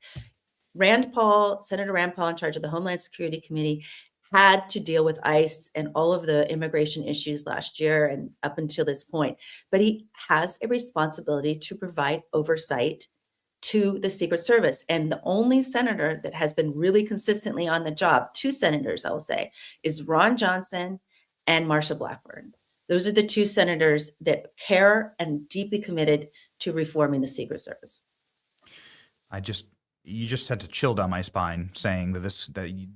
Senator Rand Paul, in charge of the Homeland Security Committee, had to deal with ICE and all of the immigration issues last year and up until this point. But he has a responsibility to provide oversight to the Secret Service. And the only senator that has been really consistently on the job, 2 senators, I will say, is Ron Johnson and Marsha Blackburn. Those are the 2 senators that care and deeply committed to reforming the Secret Service. You just sent a chill down my spine saying that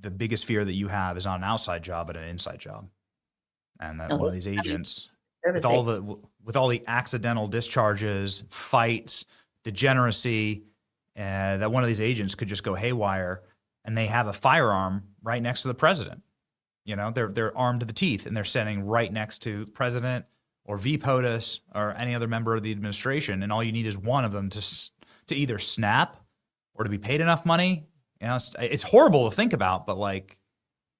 the biggest fear that you have is not an outside job, but an inside job. And that one of these agents, with all the accidental discharges, fights, degeneracy, that one of these agents could just go haywire, and they have a firearm right next to the president. You know, they're armed to the teeth, and they're standing right next to president or V. POTUS or any other member of the administration, and all you need is one of them to either snap or to be paid enough money. You know, it's horrible to think about, but like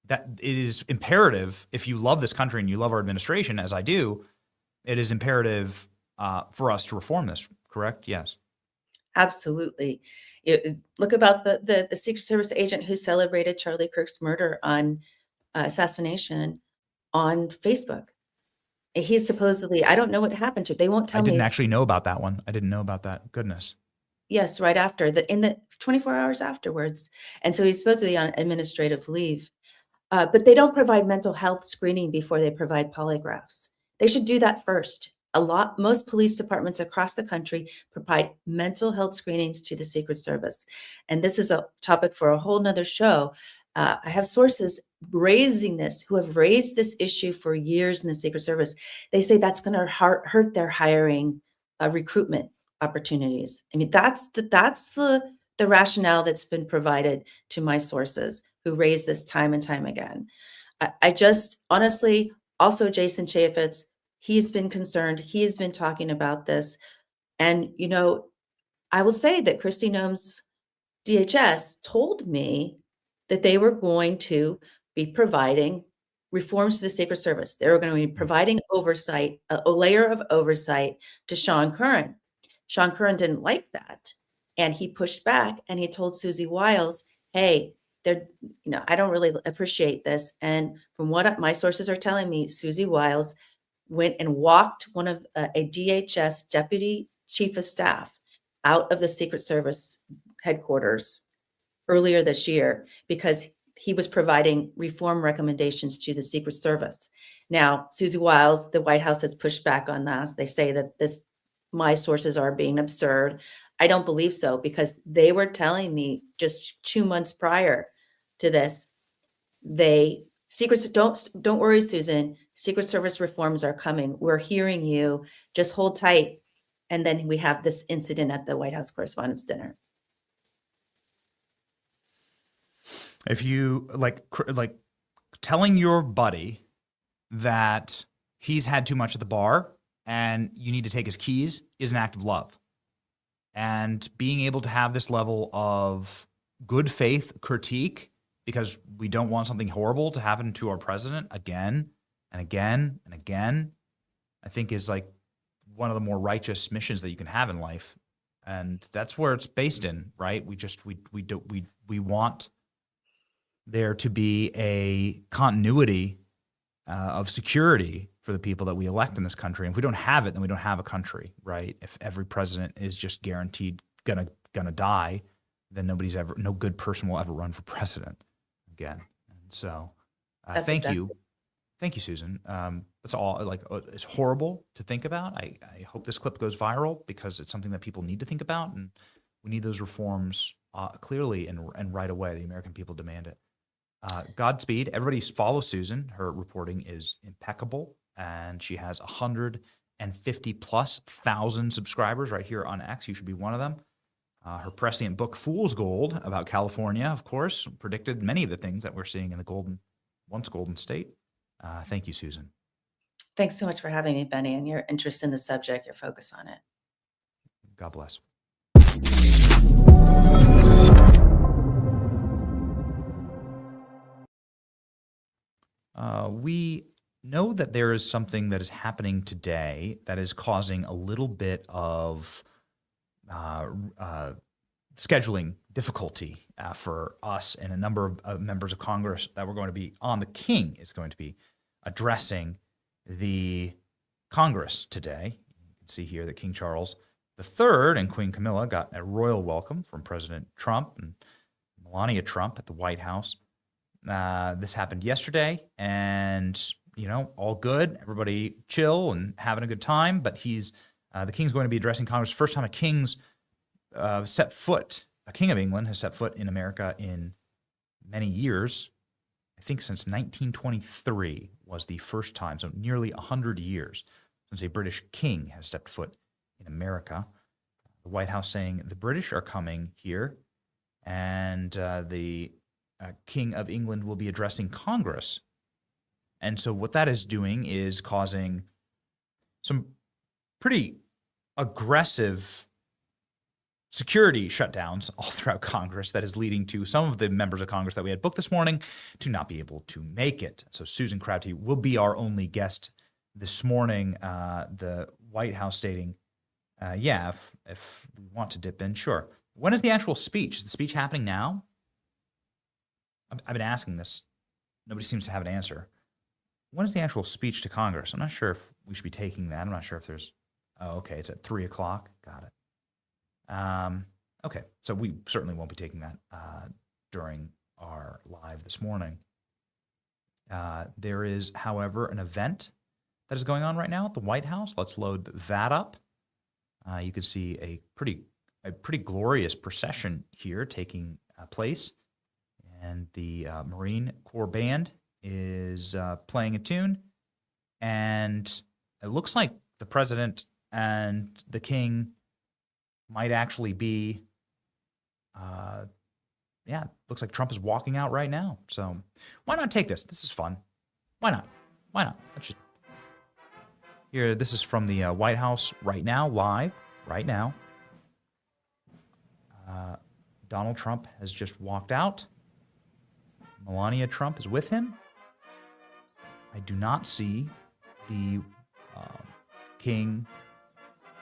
that, it is imperative. If you love this country and you love our administration, as I do, it is imperative for us to reform this. Correct? Yes. Absolutely. Look about the Secret Service agent who celebrated Charlie Kirk's murder on assassination on Facebook. He's supposedly, I don't know what happened to it. They won't tell me. I didn't actually know about that one. I didn't know about that. Goodness. Yes, right after in the 24 hours afterwards. And so he's supposedly on administrative leave. But they don't provide mental health screening before they provide polygraphs. They should do that first. Most police departments across the country provide mental health screenings to the Secret Service. And this is a topic for a whole nother show. I have sources who have raised this issue for years in the Secret Service. They say that's going to hurt their hiring recruitment opportunities. I mean, that's the rationale that's been provided to my sources who raise this time and time again. I just honestly, also Jason Chaffetz, he's been concerned. He has been talking about this. And, you know, I will say that Kristi Noem's DHS told me that they were going to be providing reforms to the Secret Service. They were going to be providing oversight, a layer of oversight to Sean Curran. Sean Curran didn't like that. And he pushed back and he told Susie Wiles, hey, I don't really appreciate this. And from what my sources are telling me, Susie Wiles went and walked one of a DHS deputy chief of staff out of the Secret Service headquarters earlier this year because he was providing reform recommendations to the Secret Service. Now, Susie Wiles, the White House has pushed back on that. They say that my sources are being absurd. I don't believe so because they were telling me just 2 months prior to this, don't worry, Susan, Secret Service reforms are coming. We're hearing you. Just hold tight. And then we have this incident at the White House Correspondents' Dinner. If you like telling your buddy that he's had too much at the bar and you need to take his keys is an act of love. And being able to have this level of good faith critique because we don't want something horrible to happen to our president again and again and again, I think is like one of the more righteous missions that you can have in life. And that's where it's based in, right? We want there to be a continuity of security for the people that we elect in this country. And if we don't have it, then we don't have a country, right? If every president is just guaranteed gonna die, then no good person will ever run for president again. And so, thank you, Susan. It's all like it's horrible to think about. I hope this clip goes viral because it's something that people need to think about, and we need those reforms clearly and right away. The American people demand it. Godspeed. Everybody follow Susan. Her reporting is impeccable, and she has 150,000+ subscribers right here on X. You should be one of them. Her prescient book, Fool's Gold, about California, of course, predicted many of the things that we're seeing in the once golden state. Thank you, Susan. Thanks so much for having me, Benny, and your interest in the subject, your focus on it. God bless. We know that there is something that is happening today that is causing a little bit of scheduling difficulty for us and a number of members of Congress that we're going to be on. The King is going to be addressing the Congress today. You can see here that King Charles III and Queen Camilla got a royal welcome from President Trump and Melania Trump at the White House. This happened yesterday, and all good. Everybody chill and having a good time. But the King's going to be addressing Congress. First time a king of England has set foot in America in many years. I think since 1923 was the first time, so nearly 100 years since a British king has stepped foot in America. The White House saying the British are coming here, and the King of England will be addressing Congress. And so what that is doing is causing some pretty aggressive security shutdowns all throughout Congress that is leading to some of the members of Congress that we had booked this morning to not be able to make it. So Susan Crabtree will be our only guest this morning. The White House stating, if we want to dip in, sure. When is the actual speech? Is the speech happening now? I've been asking this. Nobody seems to have an answer. When is the actual speech to Congress? I'm not sure if we should be taking that. I'm not sure if there's... Oh, okay, it's at 3 o'clock. Got it. Okay, so we certainly won't be taking that during our live this morning. There is, however, an event that is going on right now at the White House. Let's load that up. You can see a pretty glorious procession here taking place, and the Marine Corps Band is playing a tune, and it looks like the president and the king might actually be, looks like Trump is walking out right now. So why not take this? This is fun. Why not? Let's just... Here, this is from the White House right now, live, right now. Donald Trump has just walked out. Melania Trump is with him. I do not see the King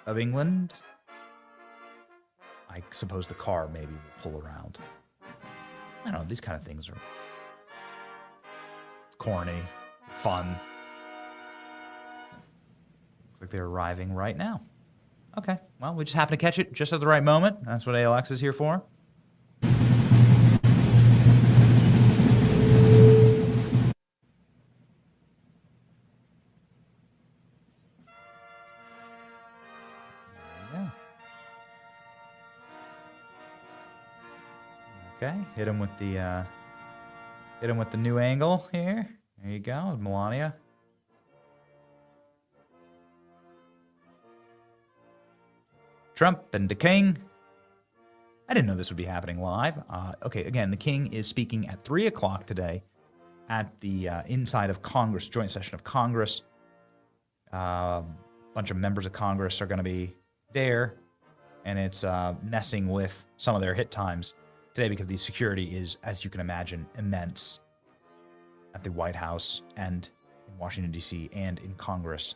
of England. I suppose the car maybe will pull around. I don't know, these kind of things are corny, fun. Looks like they're arriving right now. Okay, well, we just happen to catch it just at the right moment. That's what ALX is here for. Okay, hit him with the new angle here. There you go, Melania. Trump and the King. I didn't know this would be happening live. Okay, again, the King is speaking at 3 o'clock today at the inside of Congress, joint session of Congress. A bunch of members of Congress are going to be there, and it's messing with some of their hit times today because the security is, as you can imagine, immense at the White House and in Washington, D.C., and in Congress.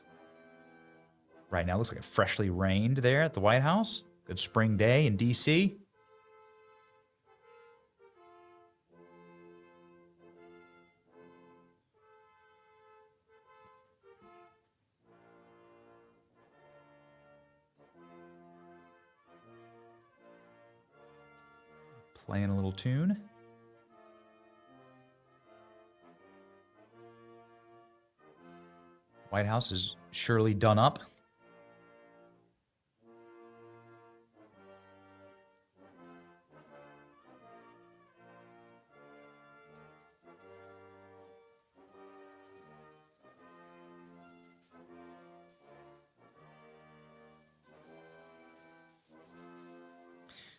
Right now, it looks like it freshly rained there at the White House. Good spring day in D.C. Playing a little tune. White House is surely done up.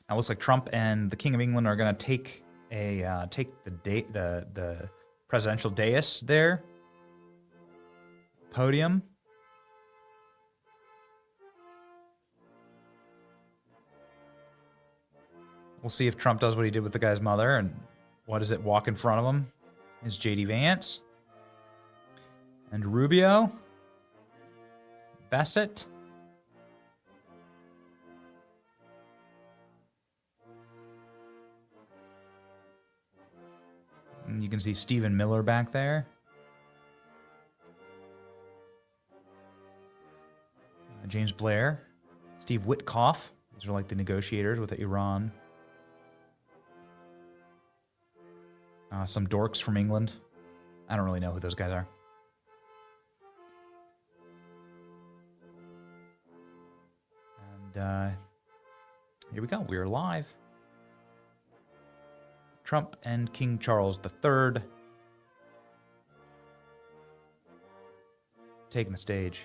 Now it looks like Trump and the King of England are going to take the presidential dais there, podium. We'll see if Trump does what he did with the guy's mother, and what does it walk in front of him? Is J.D. Vance and Rubio, Bassett. And you can see Stephen Miller back there. James Blair, Steve Witkoff. These are like the negotiators with Iran. Some dorks from England. I don't really know who those guys are. And here we go. We are live. Trump and King Charles III taking the stage.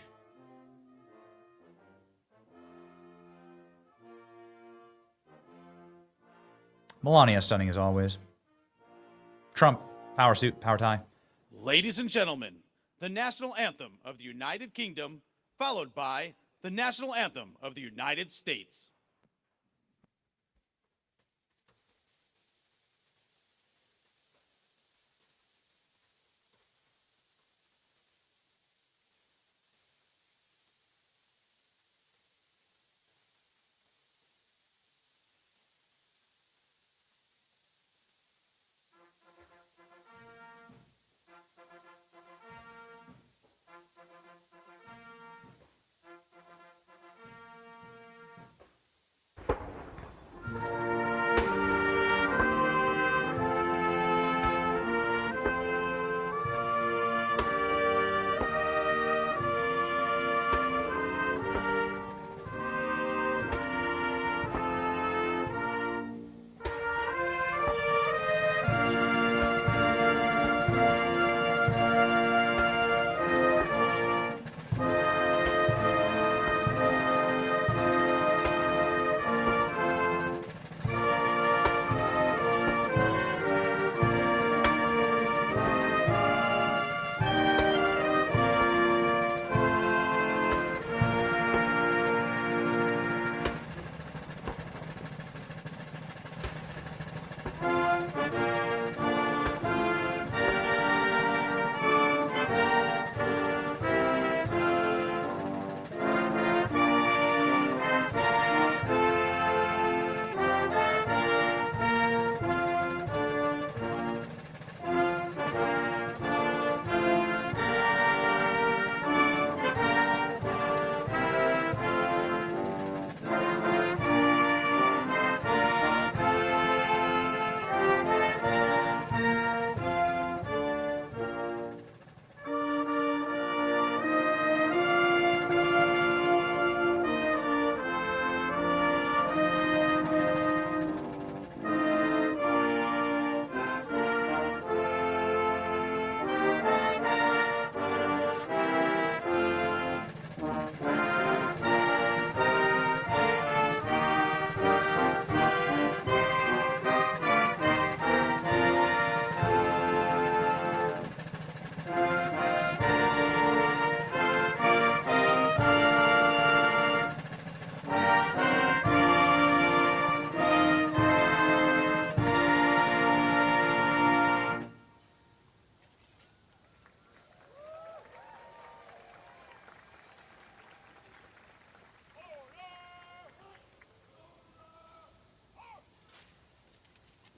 Melania stunning as always. Trump, power suit, power tie. Ladies and gentlemen, the national anthem of the United Kingdom, followed by the national anthem of the United States.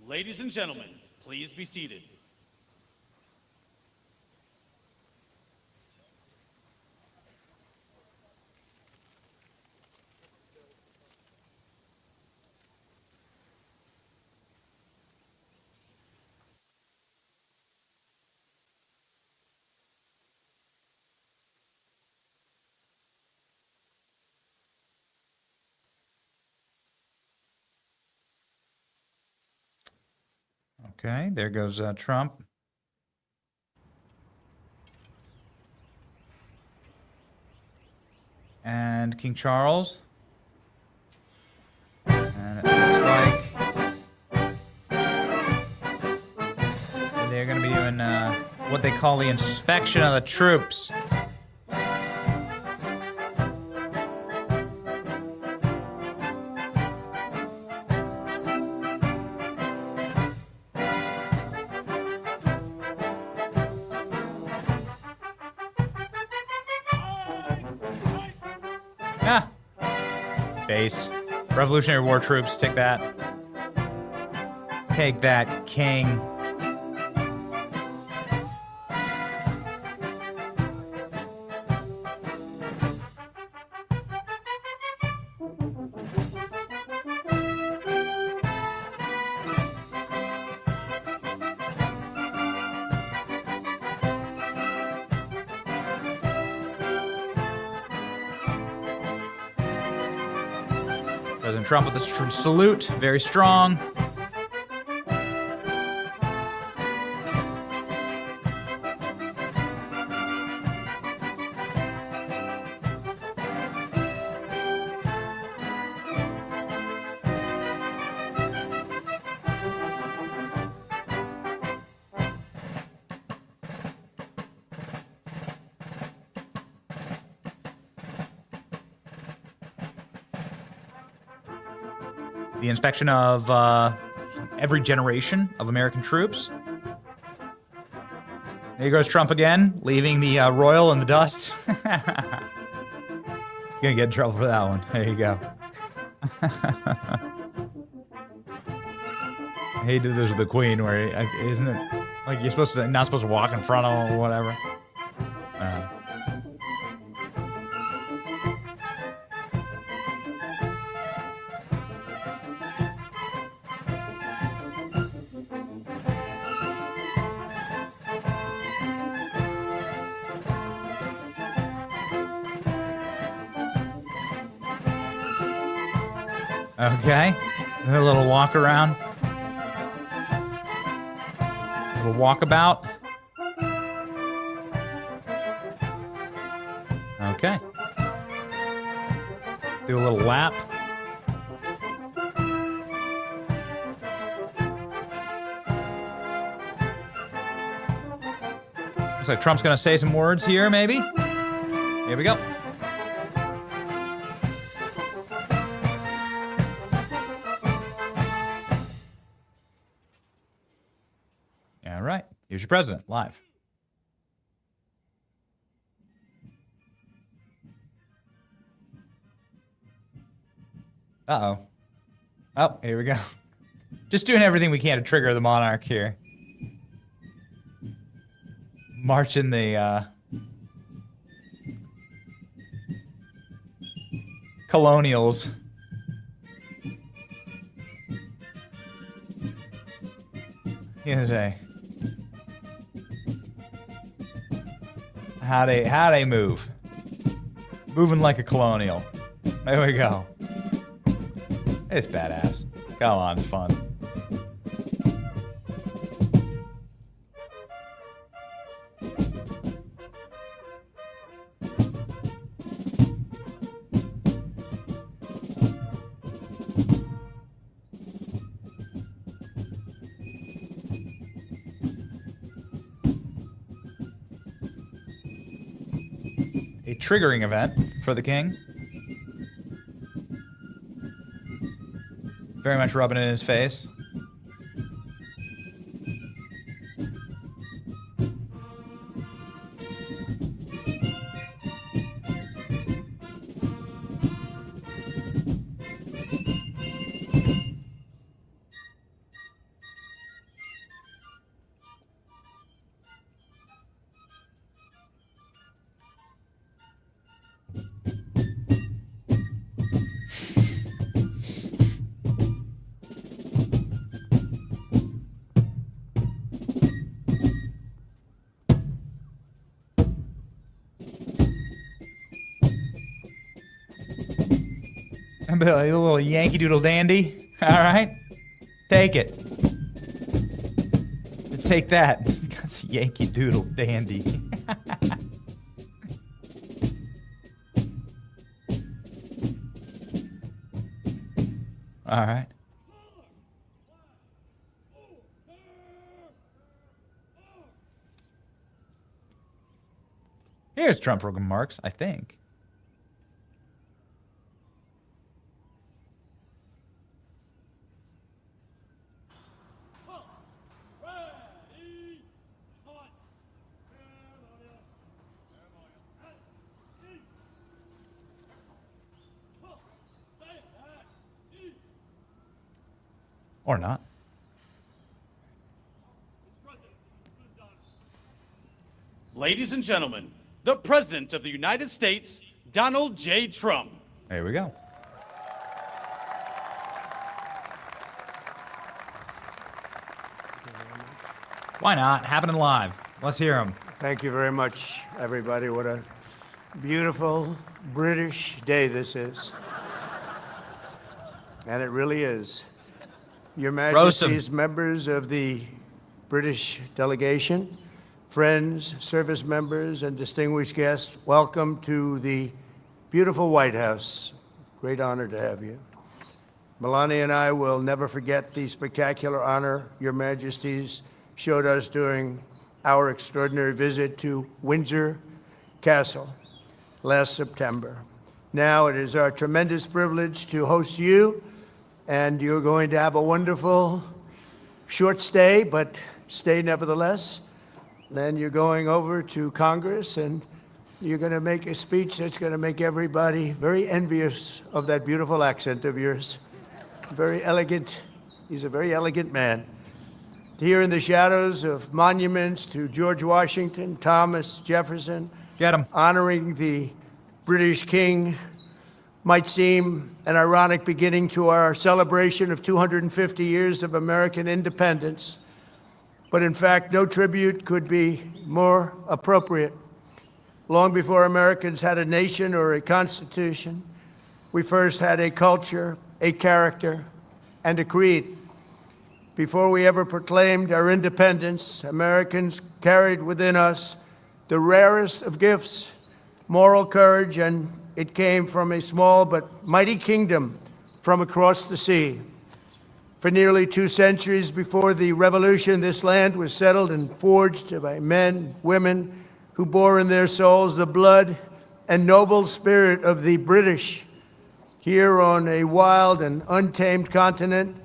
Ladies and gentlemen, please be seated. Okay, there goes Trump. And King Charles. And it looks like they're going to be doing what they call the inspection of the troops. Ah, based. Revolutionary War troops, take that. Take that, king. President Trump with a salute, very strong. The inspection of every generation of American troops. There goes Trump again, leaving the royal in the dust. Gonna get in trouble for that one. There you go. He did this with the Queen, where isn't it like you're not supposed to walk in front of him or whatever? Okay, a little walk around, a little walkabout. Okay, do a little lap. Looks like Trump's gonna say some words here, maybe. Here we go. All right, here's your president, live. Uh-oh. Oh, here we go. Just doing everything we can to trigger the monarch here. Marching the colonials. Here's a how they move. Moving like a colonial. There we go. It's badass. Come on, it's fun. A triggering event for the king. Very much rubbing it in his face. little Yankee Doodle Dandy. All right? Take it. Take that. That's a Yankee Doodle Dandy. All right. Here's Trump remarks, I think. Or not. Ladies and gentlemen, the President of the United States, Donald J. Trump. There we go. Why not? Happening live. Let's hear him. Thank you very much, everybody. What a beautiful British day this is. And it really is. Your Majesty's members of the British delegation, friends, service members, and distinguished guests, welcome to the beautiful White House. Great honor to have you. Melania and I will never forget the spectacular honor Your Majesties showed us during our extraordinary visit to Windsor Castle last September. Now it is our tremendous privilege to host you, and you're going to have a wonderful short stay, but stay nevertheless. Then you're going over to Congress, and you're going to make a speech that's going to make everybody very envious of that beautiful accent of yours. Very elegant. He's a very elegant man. Here in the shadows of monuments to George Washington, Thomas Jefferson, get him, honoring the British King might seem an ironic beginning to our celebration of 250 years of American independence. But in fact, no tribute could be more appropriate. Long before Americans had a nation or a constitution, we first had a culture, a character, and a creed. Before we ever proclaimed our independence, Americans carried within us the rarest of gifts, moral courage, and it came from a small but mighty kingdom from across the sea. For nearly 2 centuries before the Revolution, this land was settled and forged by men, women, who bore in their souls the blood and noble spirit of the British. Here on a wild and untamed continent,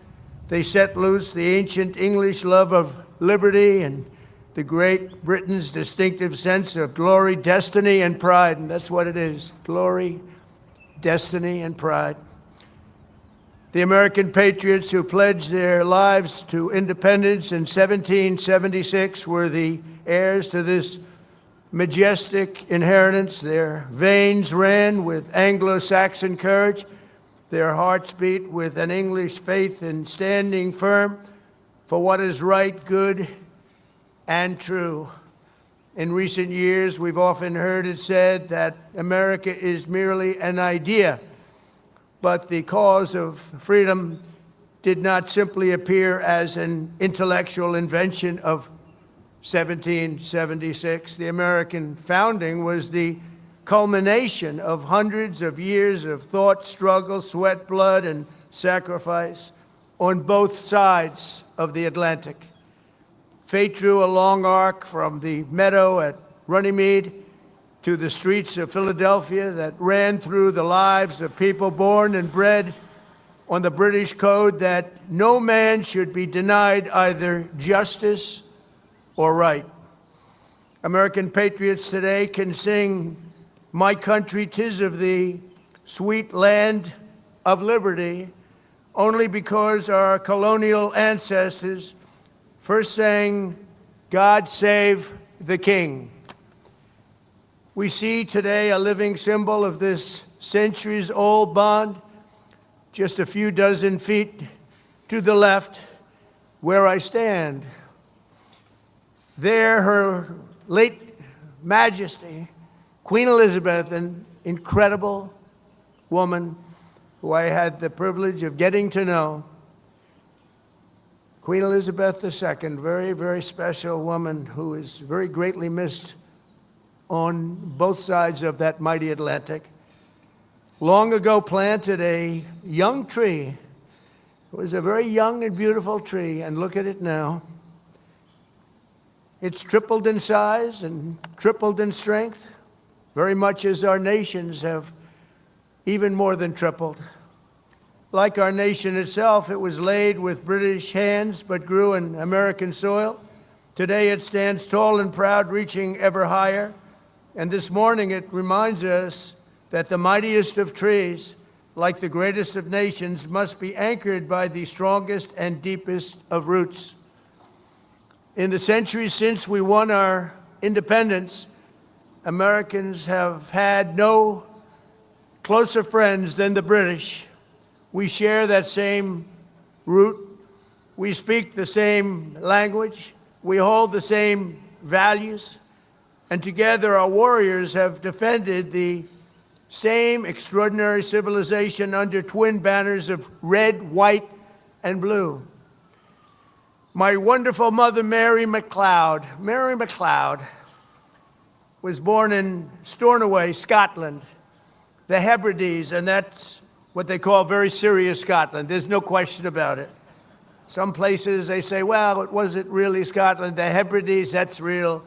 they set loose the ancient English love of liberty and the Great Britain's distinctive sense of glory, destiny, and pride. And that's what it is, glory, destiny, and pride. The American patriots who pledged their lives to independence in 1776 were the heirs to this majestic inheritance. Their veins ran with Anglo-Saxon courage. Their hearts beat with an English faith in standing firm for what is right, good, and true. In recent years, we've often heard it said that America is merely an idea, but the cause of freedom did not simply appear as an intellectual invention of 1776. The American founding was the culmination of hundreds of years of thought, struggle, sweat, blood, and sacrifice on both sides of the Atlantic. Fate drew a long arc from the meadow at Runnymede to the streets of Philadelphia that ran through the lives of people born and bred on the British code that no man should be denied either justice or right. American patriots today can sing "My country, 'tis of thee, sweet land of liberty," only because our colonial ancestors first sang, "God save the King." We see today a living symbol of this centuries-old bond, just a few dozen feet to the left where I stand. There, Her late Majesty, Queen Elizabeth, an incredible woman, who I had the privilege of getting to know. Queen Elizabeth II, very, very special woman who is very greatly missed on both sides of that mighty Atlantic. Long ago planted a young tree. It was a very young and beautiful tree, and look at it now. It's tripled in size and tripled in strength, very much as our nations have even more than tripled. Like our nation itself, it was laid with British hands but grew in American soil. Today it stands tall and proud, reaching ever higher. And this morning it reminds us that the mightiest of trees, like the greatest of nations, must be anchored by the strongest and deepest of roots. In the centuries since we won our independence, Americans have had no closer friends than the British. We share that same root. We speak the same language. We hold the same values. And together our warriors have defended the same extraordinary civilization under twin banners of red, white, and blue. My wonderful mother, Mary MacLeod, was born in Stornoway, Scotland, the Hebrides, and that's what they call very serious Scotland. There's no question about it. Some places they say, well, it wasn't really Scotland. The Hebrides, that's real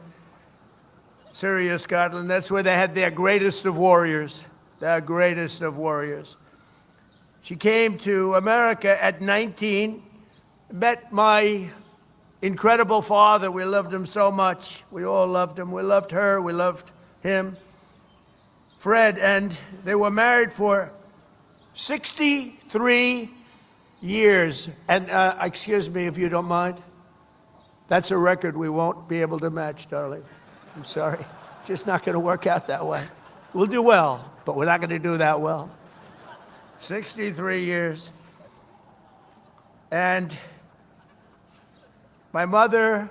serious Scotland. That's where they had their greatest of warriors, their greatest of warriors. She came to America at 19, met my incredible father. We loved him so much. We all loved him. We loved her. We loved him, Fred, and they were married for 63 years. And excuse me if you don't mind. That's a record we won't be able to match, darling. I'm sorry. Just not going to work out that way. We'll do well, but we're not going to do that well. 63 years. And my mother,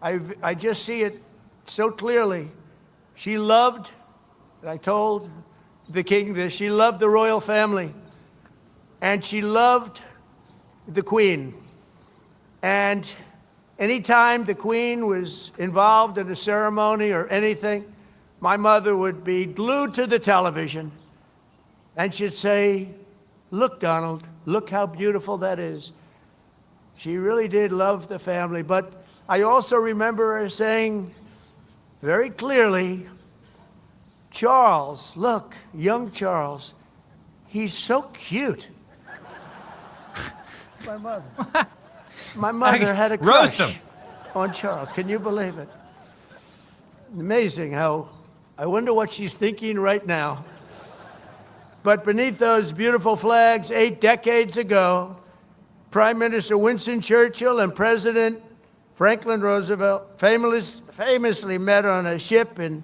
I just see it so clearly. She loved, and I told the king this, she loved the royal family, and she loved the queen. And anytime the queen was involved in a ceremony or anything, my mother would be glued to the television, and she'd say, look, Donald, look how beautiful that is. She really did love the family, but I also remember her saying very clearly, Charles, look, young Charles, he's so cute. My mother had a crush on Charles. Can you believe it? Amazing how, I wonder what she's thinking right now. But beneath those beautiful flags, 8 decades ago, Prime Minister Winston Churchill and President Franklin Roosevelt famously met on a ship in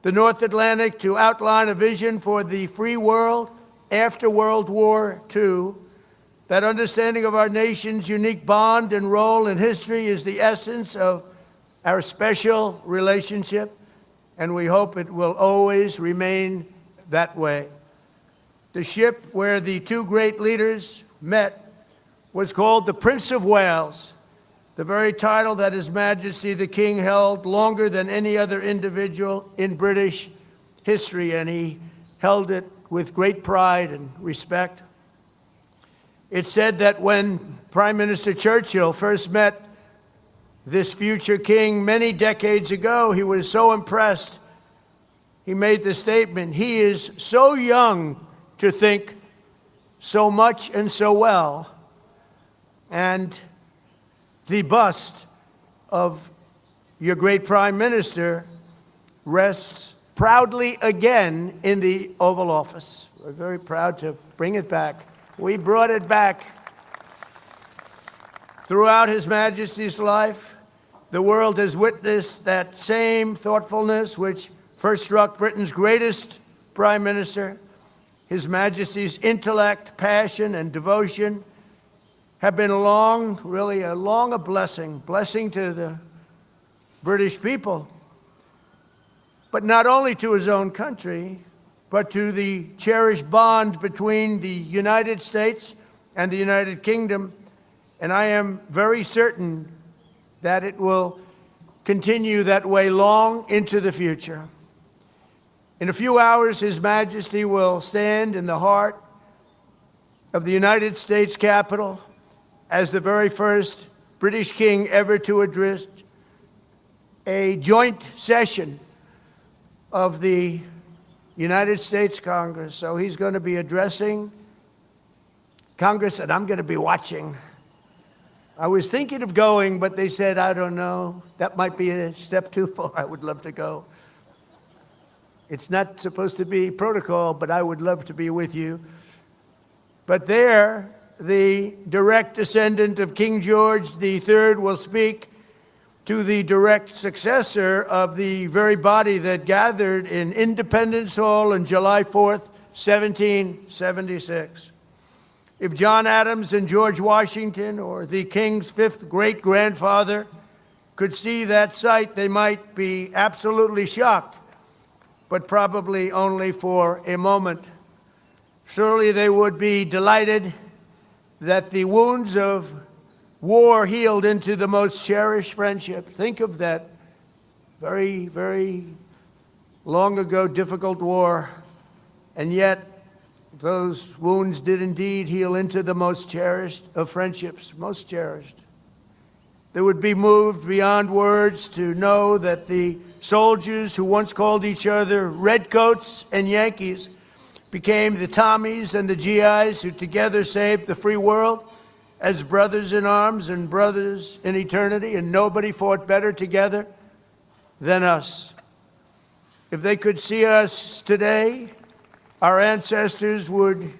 the North Atlantic to outline a vision for the free world after World War II. That understanding of our nation's unique bond and role in history is the essence of our special relationship, and we hope it will always remain that way. The ship where the two great leaders met was called the Prince of Wales, the very title that His Majesty the King held longer than any other individual in British history, and he held it with great pride and respect. It's said that when Prime Minister Churchill first met this future king many decades ago, he was so impressed, he made the statement, he is so young to think so much and so well. And the bust of your great Prime Minister rests proudly again in the Oval Office. We're very proud to bring it back. We brought it back. Throughout His Majesty's life, the world has witnessed that same thoughtfulness which first struck Britain's greatest Prime Minister. His Majesty's intellect, passion, and devotion have been really a blessing to the British people, but not only to his own country, but to the cherished bond between the United States and the United Kingdom, and I am very certain that it will continue that way long into the future. In a few hours, His Majesty will stand in the heart of the United States Capitol as the very first British king ever to address a joint session of the United States Congress. So he's going to be addressing Congress, and I'm going to be watching. I was thinking of going, but they said, I don't know, that might be a step too far. I would love to go. It's not supposed to be protocol, but I would love to be with you. But there, the direct descendant of King George III will speak to the direct successor of the very body that gathered in Independence Hall on July 4th, 1776. If John Adams and George Washington, or the King's fifth great-grandfather, could see that sight, they might be absolutely shocked, but probably only for a moment. Surely they would be delighted that the wounds of war healed into the most cherished friendship. Think of that very, very long ago difficult war, and yet those wounds did indeed heal into the most cherished of friendships, most cherished. They would be moved beyond words to know that the soldiers who once called each other Redcoats and Yankees became the Tommies and the GIs who together saved the free world as brothers in arms and brothers in eternity, and nobody fought better together than us. If they could see us today, our ancestors would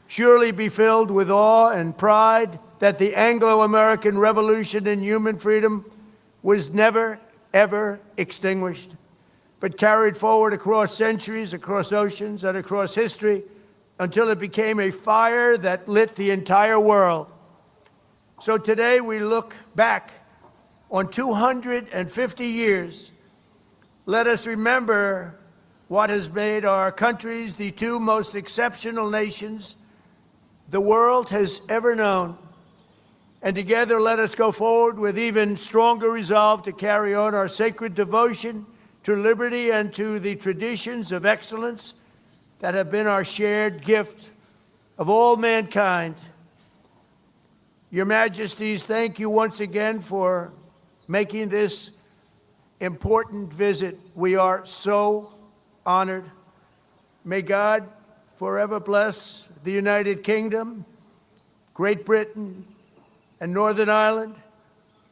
surely be filled with awe and pride that the Anglo-American Revolution in human freedom was never, ever extinguished, but carried forward across centuries, across oceans, and across history until it became a fire that lit the entire world. So today we look back on 250 years. Let us remember what has made our countries the two most exceptional nations the world has ever known. And together let us go forward with even stronger resolve to carry on our sacred devotion to liberty and to the traditions of excellence that have been our shared gift of all mankind. Your Majesties, thank you once again for making this important visit. We are so honored. May God forever bless the United Kingdom, Great Britain, and Northern Ireland,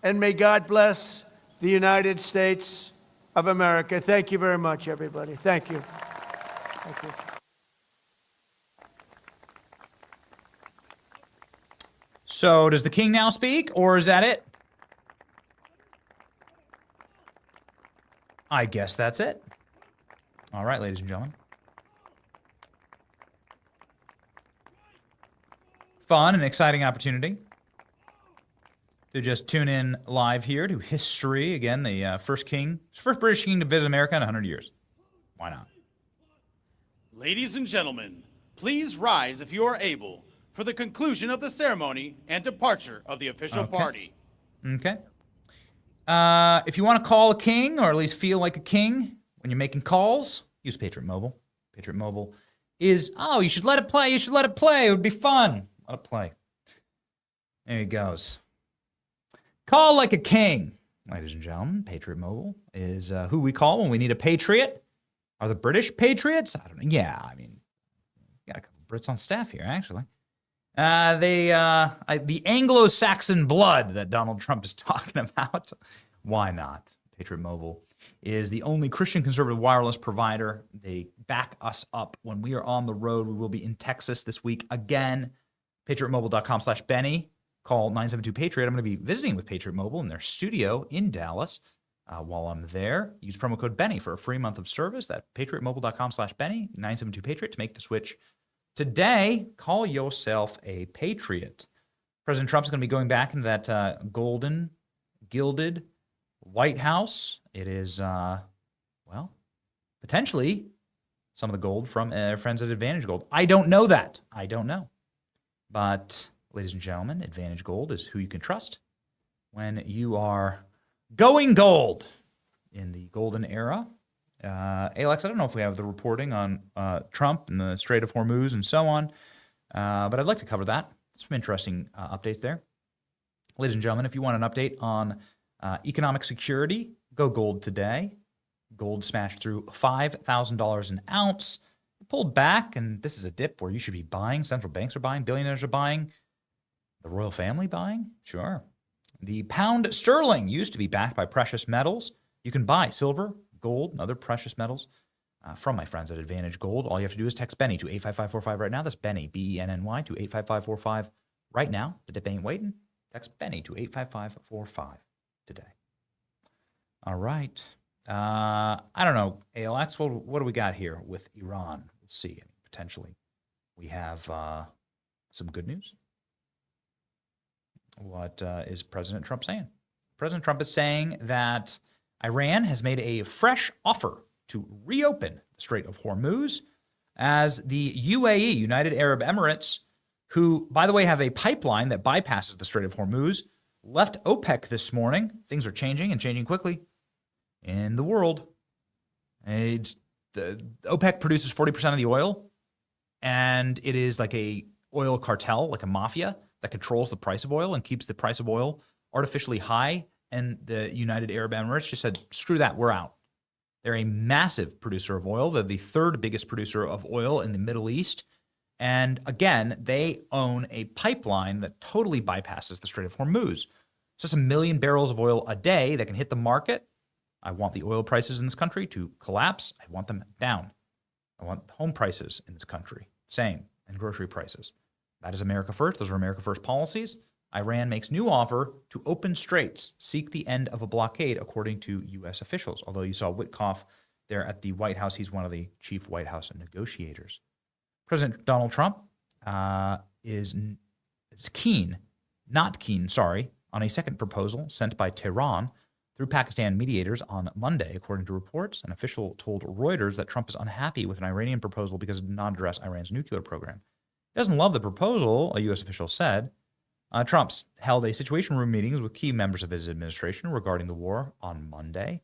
and may God bless the United States of America. Thank you very much, everybody. Thank you. Thank you. So does the king now speak, or is that it? I guess that's it. All right, ladies and gentlemen. Fun and exciting opportunity to just tune in live here to history. Again, the first British king to visit America in 100 years. Why not? Ladies and gentlemen, please rise if you are able for the conclusion of the ceremony and departure of the official party. Okay. If you want to call a king, or at least feel like a king when you're making calls, use Patriot Mobile. Patriot Mobile is, you should let it play. You should let it play. It would be fun. Let it play. There he goes. Call like a king. Ladies and gentlemen, Patriot Mobile is who we call when we need a patriot. Are the British patriots? I don't know. Yeah, I mean, got a couple Brits on staff here, actually. The Anglo-Saxon blood that Donald Trump is talking about. Why not? Patriot Mobile is the only Christian conservative wireless provider. They back us up when we are on the road. We will be in Texas this week again. PatriotMobile.com/Benny. Call 972-PATRIOT. I'm going to be visiting with Patriot Mobile in their studio in Dallas. While I'm there, use promo code Benny for a free month of service. That's PatriotMobile.com/Benny, 972-PATRIOT to make the switch. Today, call yourself a patriot. President Trump's going to be going back into that golden, gilded White House. It is, potentially some of the gold from friends at Advantage Gold? I don't know that. I don't know. But, ladies and gentlemen, Advantage Gold is who you can trust when you are going gold in the golden era. Alex, I don't know if we have the reporting on Trump and the Strait of Hormuz and so on, but I'd like to cover that. Some interesting updates there. Ladies and gentlemen, if you want an update on economic security, go gold today. Gold smashed through $5,000 an ounce. It pulled back, and this is a dip where you should be buying. Central banks are buying. Billionaires are buying. The royal family buying? Sure. The pound sterling used to be backed by precious metals. You can buy silver, gold, and other precious metals from my friends at Advantage Gold. All you have to do is text Benny to 85545 right now. That's Benny, Benny, to 85545 right now. The dip ain't waiting. Text Benny to 85545 today. All right. I don't know, ALX, what do we got here with Iran? We'll see. Potentially, we have some good news. What is President Trump saying? President Trump is saying that Iran has made a fresh offer to reopen the Strait of Hormuz as the UAE, United Arab Emirates, who, by the way, have a pipeline that bypasses the Strait of Hormuz, left OPEC this morning. Things are changing and changing quickly in the world. OPEC produces 40% of the oil, and it is like a oil cartel, like a mafia that controls the price of oil and keeps the price of oil artificially high. And the United Arab Emirates just said, screw that, we're out. They're a massive producer of oil. They're the third biggest producer of oil in the Middle East. And again, they own a pipeline that totally bypasses the Strait of Hormuz. It's just 1 million barrels of oil a day that can hit the market. I want the oil prices in this country to collapse. I want them down. I want home prices in this country, same, and grocery prices. That is America First. Those are America First policies. Iran makes new offer to open straits, seek the end of a blockade, according to U.S. officials. Although you saw Witkoff there at the White House, he's one of the chief White House negotiators. President Donald Trump is not keen, on a second proposal sent by Tehran through Pakistan mediators on Monday, according to reports. An official told Reuters that Trump is unhappy with an Iranian proposal because it did not address Iran's nuclear program. He doesn't love the proposal, a U.S. official said. Trump's held a situation room meetings with key members of his administration regarding the war on Monday.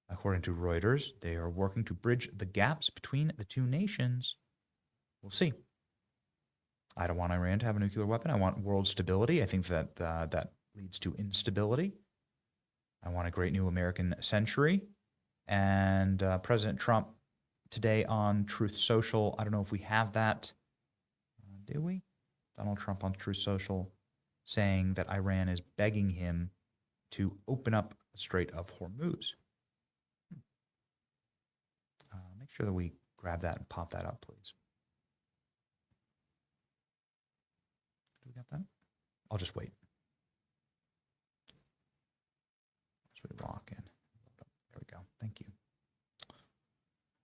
According to Reuters, they are working to bridge the gaps between the two nations. We'll see. I don't want Iran to have a nuclear weapon. I want world stability. I think that that leads to instability. I want a great new American century. And President Trump today on Truth Social, I don't know if we have that. Do we? Donald Trump on Truth Social saying that Iran is begging him to open up the Strait of Hormuz. Make sure that we grab that and pop that up, please. Do we got that? I'll just wait. Let's lock in. There we go. Thank you.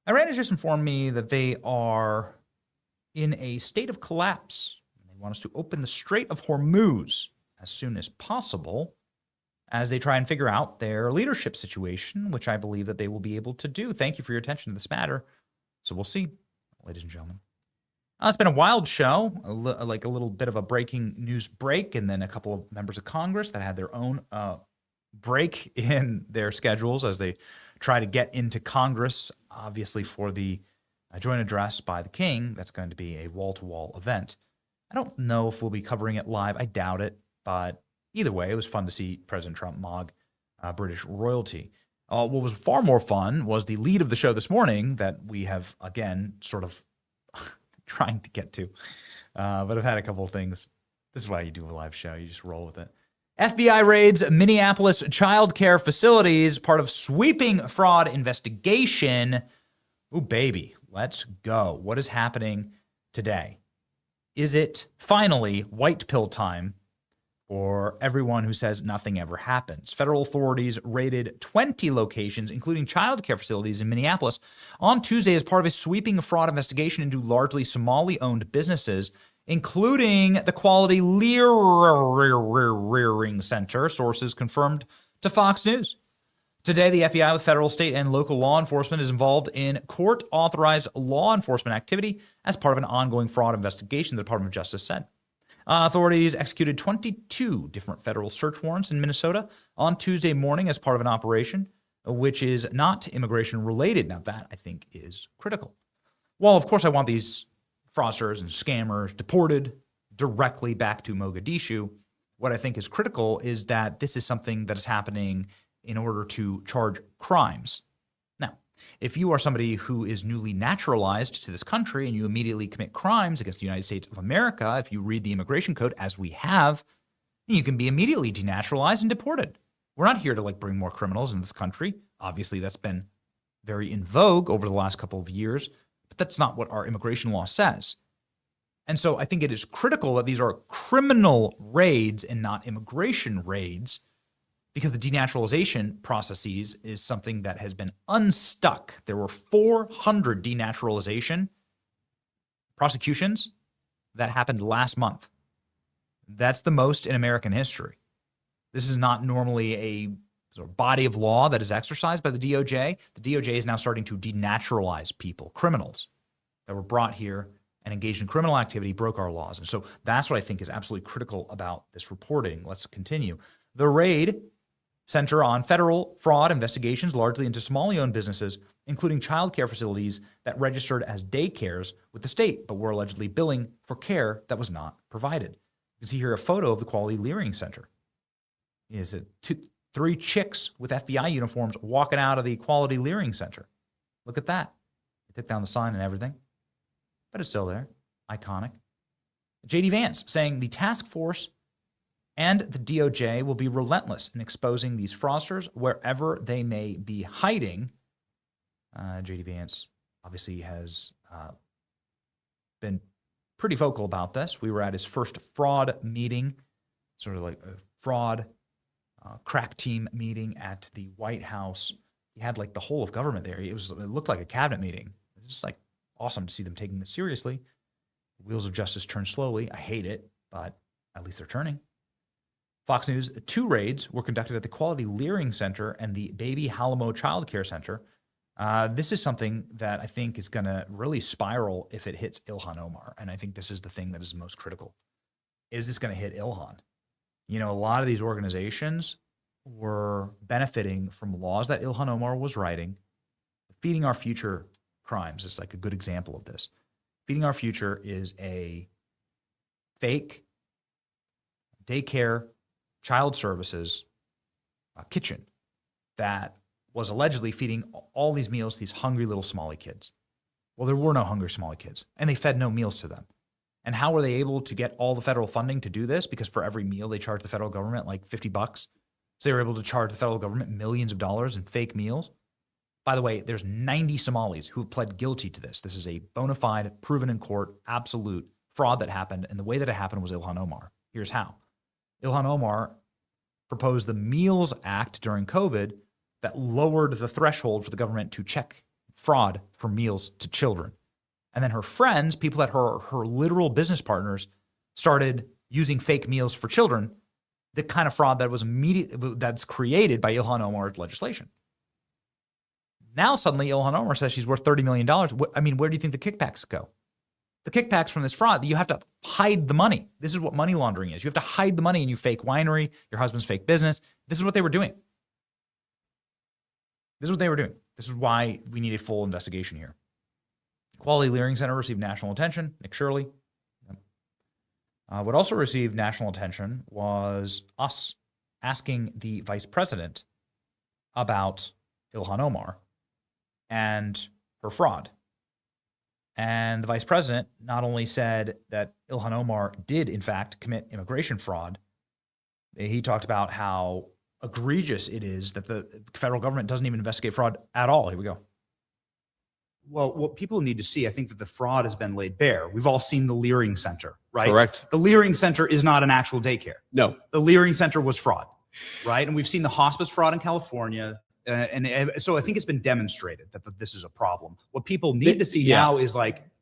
Iran has just informed me that they are in a state of collapse. They want us to open the Strait of Hormuz as soon as possible as they try and figure out their leadership situation, which I believe that they will be able to do. Thank you for your attention to this matter. So we'll see, ladies and gentlemen. It's been a wild show, like a little bit of a breaking news break, and then a couple of members of Congress that had their own break in their schedules as they try to get into Congress, obviously for the joint address by the King. That's going to be a wall-to-wall event. I don't know if we'll be covering it live. I doubt it, but either way, it was fun to see President Trump mog British royalty. What was far more fun was the lead of the show this morning that we have, again, sort of trying to get to. But I've had a couple of things. This is why you do a live show. You just roll with it. FBI raids Minneapolis child care facilities, part of sweeping fraud investigation. Ooh, baby, let's go. What is happening today? Is it finally white pill time for everyone who says nothing ever happens? Federal authorities raided 20 locations, including child care facilities in Minneapolis, on Tuesday as part of a sweeping fraud investigation into largely Somali-owned businesses, including the Quality Learing Center, sources confirmed to Fox News. Today, the FBI with federal, state, and local law enforcement is involved in court-authorized law enforcement activity as part of an ongoing fraud investigation, the Department of Justice said. Authorities executed 22 different federal search warrants in Minnesota on Tuesday morning as part of an operation which is not immigration related. Now, that I think is critical. Well, of course, I want these fraudsters and scammers deported directly back to Mogadishu. What I think is critical is that this is something that is happening in order to charge crimes. Now, if you are somebody who is newly naturalized to this country and you immediately commit crimes against the United States of America, if you read the immigration code as we have, you can be immediately denaturalized and deported. We're not here to bring more criminals in this country. Obviously, that's been very in vogue over the last couple of years, but that's not what our immigration law says. And so I think it is critical that these are criminal raids and not immigration raids, because the denaturalization processes is something that has been unstuck. There were 400 denaturalization prosecutions that happened last month. That's the most in American history. This is not normally a sort of body of law that is exercised by the DOJ. The DOJ is now starting to denaturalize people, criminals that were brought here and engaged in criminal activity, broke our laws. And so that's what I think is absolutely critical about this reporting. Let's continue. The raid center on federal fraud investigations largely into Somali-owned businesses, including child care facilities that registered as daycares with the state, but were allegedly billing for care that was not provided. You can see here a photo of the Quality Learing Center. Is it 3 chicks with FBI uniforms walking out of the Quality Learing Center? Look at that. They took down the sign and everything, but it's still there. Iconic. J.D. Vance saying the task force and the DOJ will be relentless in exposing these fraudsters wherever they may be hiding. J.D. Vance obviously has been pretty vocal about this. We were at his first fraud meeting, sort of like a fraud crack team meeting at the White House. He had the whole of government there. It looked like a cabinet meeting. It was just awesome to see them taking this seriously. Wheels of justice turn slowly. I hate it, but at least they're turning. Fox News, 2 raids were conducted at the Quality Learing Center and the Baby Halamo Child Care Center. This is something that I think is going to really spiral if it hits Ilhan Omar. And I think this is the thing that is most critical. Is this going to hit Ilhan? A lot of these organizations were benefiting from laws that Ilhan Omar was writing. Feeding Our Future crimes is a good example of this. Feeding Our Future is a fake daycare child services kitchen that was allegedly feeding all these meals to these hungry little Somali kids. Well, there were no hungry Somali kids, and they fed no meals to them. And how were they able to get all the federal funding to do this? Because for every meal, they charged the federal government $50. So they were able to charge the federal government millions of dollars in fake meals. By the way, there's 90 Somalis who have pled guilty to this. This is a bona fide, proven in court, absolute fraud that happened. And the way that it happened was Ilhan Omar. Here's how. Ilhan Omar proposed the Meals Act during COVID that lowered the threshold for the government to check fraud for meals to children. And then her friends, people that her literal business partners, started using fake meals for children, the kind of fraud that was that's created by Ilhan Omar's legislation. Now suddenly Ilhan Omar says she's worth $30 million. Where do you think the kickbacks go? The kickbacks from this fraud, you have to hide the money. This is what money laundering is. You have to hide the money in your fake winery, your husband's fake business. This is what they were doing. This is what they were doing. This is why we need a full investigation here. Quality Learing Center received national attention. Nick Shirley. What also received national attention was us asking the vice president about Ilhan Omar and her fraud. And the vice president not only said that Ilhan Omar did, in fact, commit immigration fraud, he talked about how egregious it is that the federal government doesn't even investigate fraud at all. Here we go. Well, what people need to see, I think that the fraud has been laid bare. We've all seen the Learing Center, right? Correct. The Learing Center is not an actual daycare. No. The Learing Center was fraud, right? And we've seen the hospice fraud in California. And so I think it's been demonstrated that this is a problem. What people need to see now is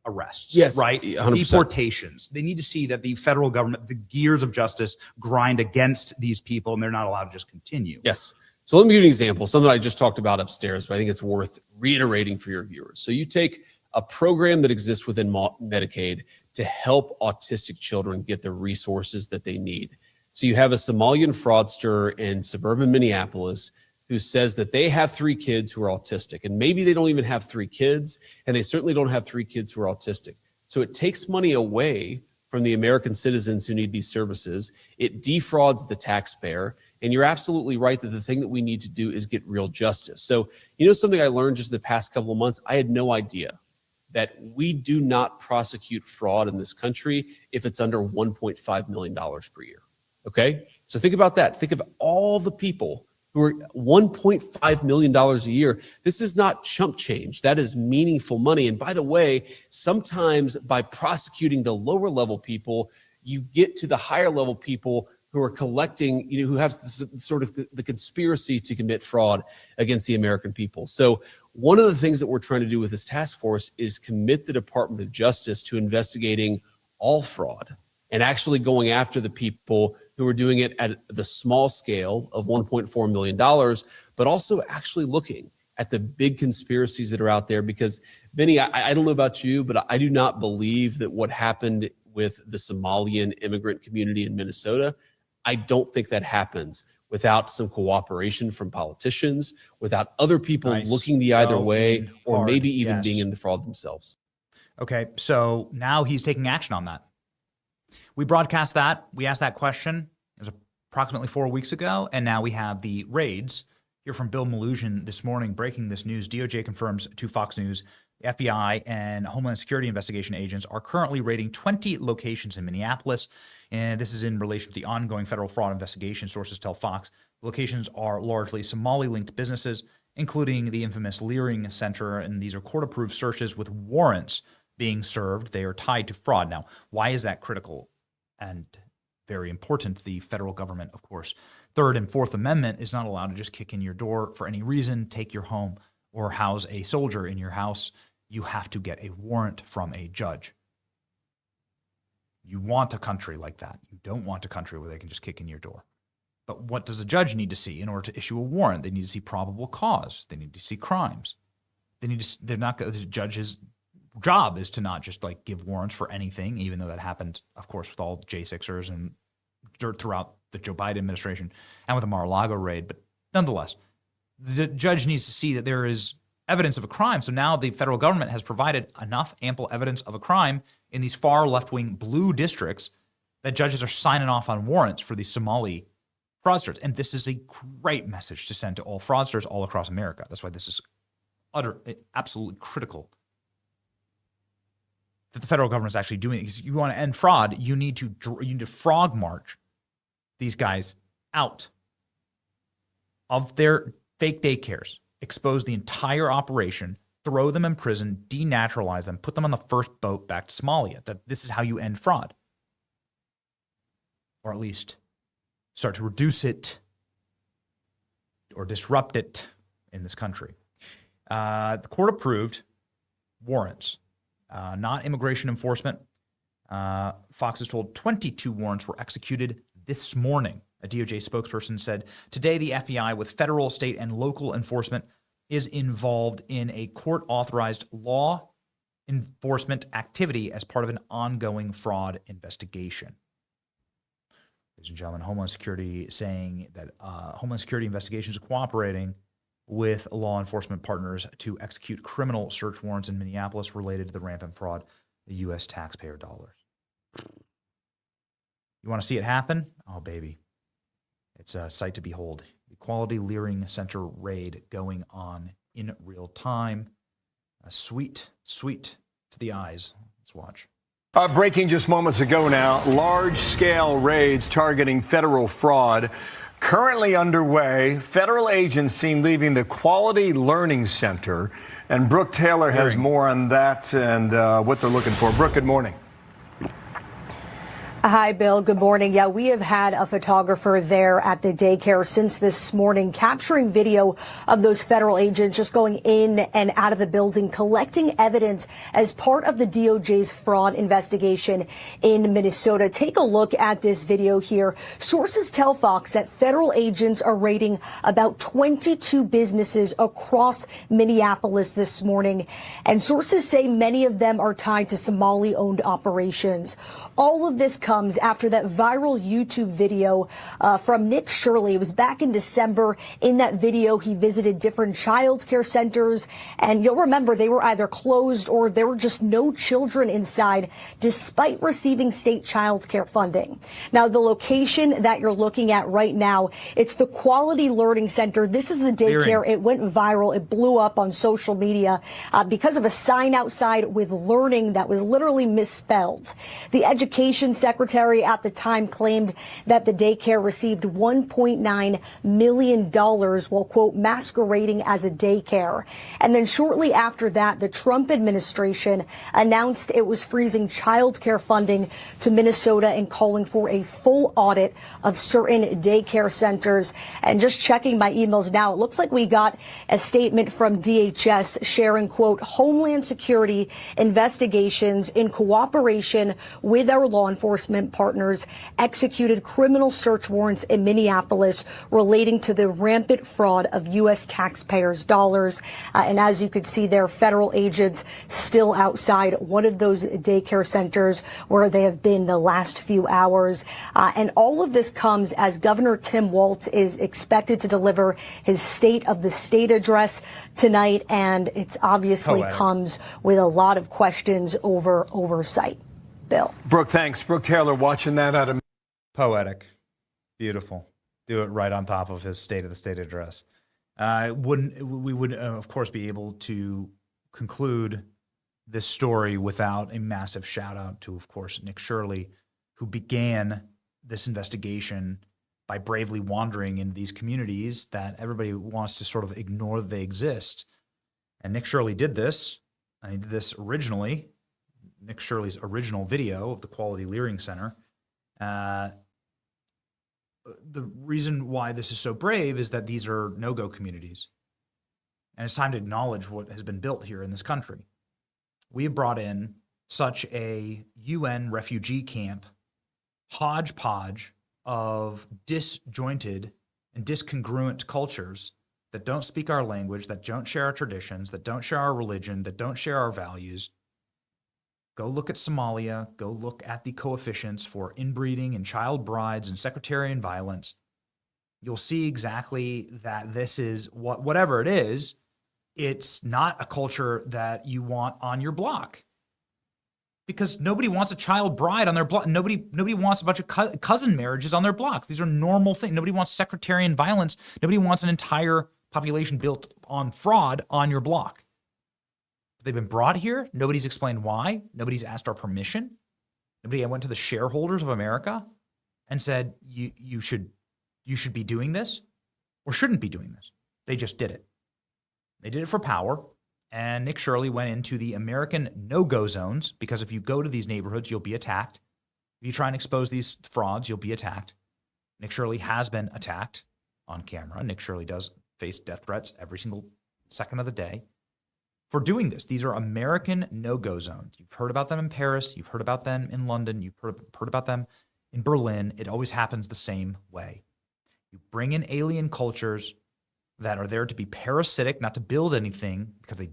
arrests, yes, right? 100%. Deportations. They need to see that the federal government, the gears of justice grind against these people and they're not allowed to just continue. Yes. So let me give you an example, something I just talked about upstairs, but I think it's worth reiterating for your viewers. So you take a program that exists within Medicaid to help autistic children get the resources that they need. So you have a Somalian fraudster in suburban Minneapolis who says that they have 3 kids who are autistic, and maybe they don't even have 3 kids, and they certainly don't have 3 kids who are autistic. So it takes money away from the American citizens who need these services. It defrauds the taxpayer. And you're absolutely right that the thing that we need to do is get real justice. So, you know, something I learned just in the past couple of months, I had no idea that we do not prosecute fraud in this country if it's under $1.5 million per year. Okay? So think about that. Think of all the people who are $1.5 million a year. This is not chump change. That is meaningful money. And by the way, sometimes by prosecuting the lower level people, you get to the higher level people who are collecting, you know, who have sort of the conspiracy to commit fraud against the American people. So one of the things that we're trying to do with this task force is commit the Department of Justice to investigating all fraud and actually going after the people who are doing it at the small scale of $1.4 million, but also actually looking at the big conspiracies that are out there. Because, Benny, I don't know about you, but I do not believe that what happened with the Somalian immigrant community in Minnesota, I don't think that happens without some cooperation from politicians, without other people looking the either way, or maybe even being in the fraud themselves. Okay, so now he's taking action on that. We broadcast that. We asked that question. It was approximately 4 weeks ago, and now we have the raids. Here from Bill Malugin this morning, breaking this news. DOJ confirms to Fox News, the FBI and Homeland Security investigation agents are currently raiding 20 locations in Minneapolis. And this is in relation to the ongoing federal fraud investigation, sources tell Fox. Locations are largely Somali-linked businesses, including the infamous Learing Center, and these are court-approved searches with warrants being served. They are tied to fraud. Now, why is that critical and very important? The federal government, of course, Third and Fourth Amendment is not allowed to just kick in your door for any reason, take your home, or house a soldier in your house. You have to get a warrant from a judge. You want a country like that. You don't want a country where they can just kick in your door. But what does a judge need to see in order to issue a warrant? They need to see probable cause. They need to see crimes. The judge's job is to not just like give warrants for anything, even though that happened, of course, with all J6ers and throughout the Joe Biden administration and with the Mar-a-Lago raid. But nonetheless, the judge needs to see that there is evidence of a crime. So now the federal government has provided enough ample evidence of a crime in these far left-wing blue districts that judges are signing off on warrants for these Somali fraudsters. And this is a great message to send to all fraudsters all across America. That's why this is absolutely critical that the federal government is actually doing it. Because you want to end fraud, you need to frog march these guys out of their fake daycares, expose the entire operation, throw them in prison, denaturalize them, put them on the first boat back to Somalia. That this is how you end fraud. Or at least start to reduce it or disrupt it in this country. The court approved warrants, not immigration enforcement. Fox is told 22 warrants were executed this morning. A DOJ spokesperson said, today the FBI with federal, state, and local enforcement is involved in a court-authorized law enforcement activity as part of an ongoing fraud investigation. Ladies and gentlemen, Homeland Security saying that Homeland Security investigations are cooperating with law enforcement partners to execute criminal search warrants in Minneapolis related to the rampant fraud of U.S. taxpayer dollars. You want to see it happen? Oh, baby. It's a sight to behold. Equality Learing Center raid going on in real time. Sweet to the eyes. Let's watch. Breaking just moments ago now, large-scale raids targeting federal fraud currently underway. Federal agents seen leaving the Quality Learning Center. And Brooke Taylor has more on that and what they're looking for. Brooke, good morning. Hi, Bill. Good morning. Yeah, we have had a photographer there at the daycare since this morning, capturing video of those federal agents just going in and out of the building, collecting evidence as part of the DOJ's fraud investigation in Minnesota. Take a look at this video here. Sources tell Fox that federal agents are raiding about 22 businesses across Minneapolis this morning, and sources say many of them are tied to Somali-owned operations. All of this comes after that viral YouTube video from Nick Shirley. It was back in December. In that video, he visited different child care centers, and you'll remember they were either closed or there were just no children inside, despite receiving state child care funding. Now, the location that you're looking at right now, it's the Quality Learning Center. This is the daycare. It went viral. It blew up on social media because of a sign outside with learning that was literally misspelled. The Education Secretary at the time claimed that the daycare received $1.9 million while, quote, masquerading as a daycare. And then shortly after that, the Trump administration announced it was freezing child care funding to Minnesota and calling for a full audit of certain daycare centers. And just checking my emails now, it looks like we got a statement from DHS sharing, quote, Homeland Security investigations in cooperation with our law enforcement partners executed criminal search warrants in Minneapolis relating to the rampant fraud of U.S. taxpayers' dollars. And as you could see there, federal agents still outside one of those daycare centers where they have been the last few hours. And all of this comes as Governor Tim Walz is expected to deliver his State of the State address tonight. And it's obviously comes with a lot of questions over oversight. Bill. Brooke, thanks. Brooke Taylor watching that out of... Poetic. Beautiful. Do it right on top of his State of the State address. We would, of course, be able to conclude this story without a massive shout out to, of course, Nick Shirley, who began this investigation by bravely wandering into these communities that everybody wants to sort of ignore that they exist. And Nick Shirley did this, and he did this originally. Nick Shirley's original video of the Quality Learing Center. The reason why this is so brave is that these are no-go communities. And it's time to acknowledge what has been built here in this country. We have brought in such a UN refugee camp hodgepodge of disjointed and discongruent cultures that don't speak our language, that don't share our traditions, that don't share our religion, that don't share our values. Go look at Somalia. Go look at the coefficients for inbreeding and child brides and sectarian violence. You'll see exactly that this is whatever it is. It's not a culture that you want on your block, because nobody wants a child bride on their block. Nobody wants a bunch of cousin marriages on their blocks. These are normal things. Nobody wants sectarian violence. Nobody wants an entire population built on fraud on your block. They've been brought here. Nobody's explained why. Nobody's asked our permission. Nobody went to the shareholders of America and said, you should be doing this or shouldn't be doing this. They just did it. They did it for power. And Nick Shirley went into the American no-go zones, because if you go to these neighborhoods, you'll be attacked. If you try and expose these frauds, you'll be attacked. Nick Shirley has been attacked on camera. Nick Shirley does face death threats every single second of the day for doing this. These are American no-go zones. You've heard about them in Paris. You've heard about them in London. You've heard about them in Berlin. It always happens the same way. You bring in alien cultures that are there to be parasitic, not to build anything, because they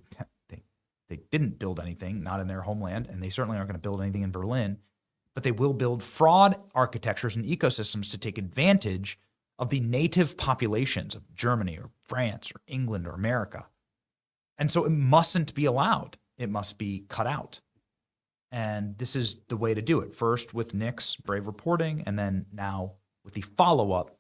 didn't build anything, not in their homeland, and they certainly aren't going to build anything in Berlin, but they will build fraud architectures and ecosystems to take advantage of the native populations of Germany or France or England or America. And so it mustn't be allowed. It must be cut out. And this is the way to do it. First with Nick's brave reporting, and then now with the follow-up,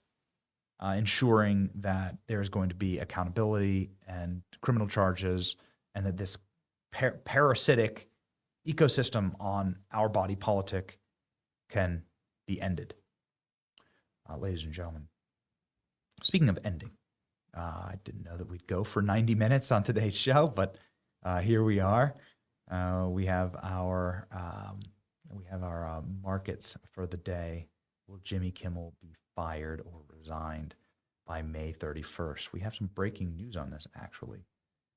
ensuring that there's going to be accountability and criminal charges, and that this parasitic ecosystem on our body politic can be ended. Ladies and gentlemen, speaking of ending, I didn't know that we'd go for 90 minutes on today's show, but here we are. We have have our markets for the day. Will Jimmy Kimmel be fired or resigned by May 31st? We have some breaking news on this, actually.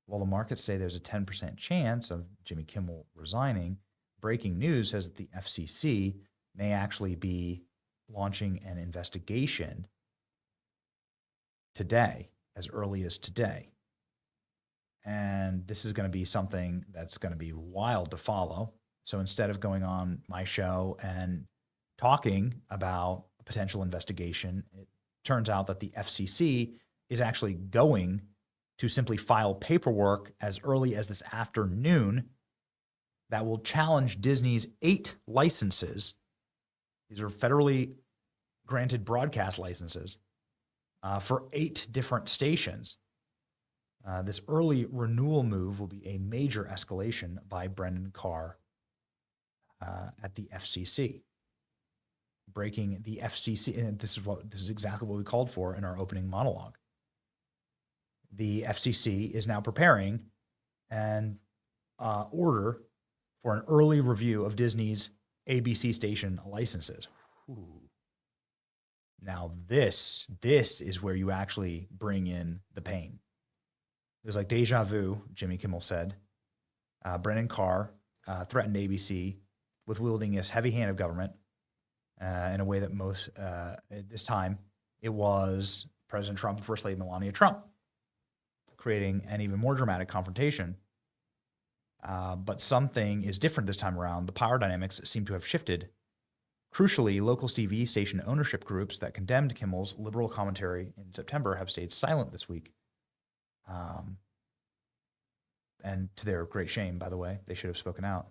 While the markets say there's a 10% chance of Jimmy Kimmel resigning, breaking news says that the FCC may actually be launching an investigation today, as early as today. And this is going to be something that's going to be wild to follow. So instead of going on my show and talking about a potential investigation, it turns out that the FCC is actually going to simply file paperwork as early as this afternoon that will challenge Disney's 8 licenses. These are federally granted broadcast licenses for 8 different stations. This early renewal move will be a major escalation by Brendan Carr at the FCC. Breaking the FCC, and this is exactly what we called for in our opening monologue. The FCC is now preparing an order for an early review of Disney's ABC station licenses. Ooh. Now this is where you actually bring in the pain. It was like deja vu, Jimmy Kimmel said. Brendan Carr threatened ABC with wielding his heavy hand of government in a way that most, at this time, it was President Trump and First Lady Melania Trump, creating an even more dramatic confrontation. But something is different this time around. The power dynamics seem to have shifted. Crucially, local TV station ownership groups that condemned Kimmel's liberal commentary in September have stayed silent this week. And to their great shame, by the way, they should have spoken out.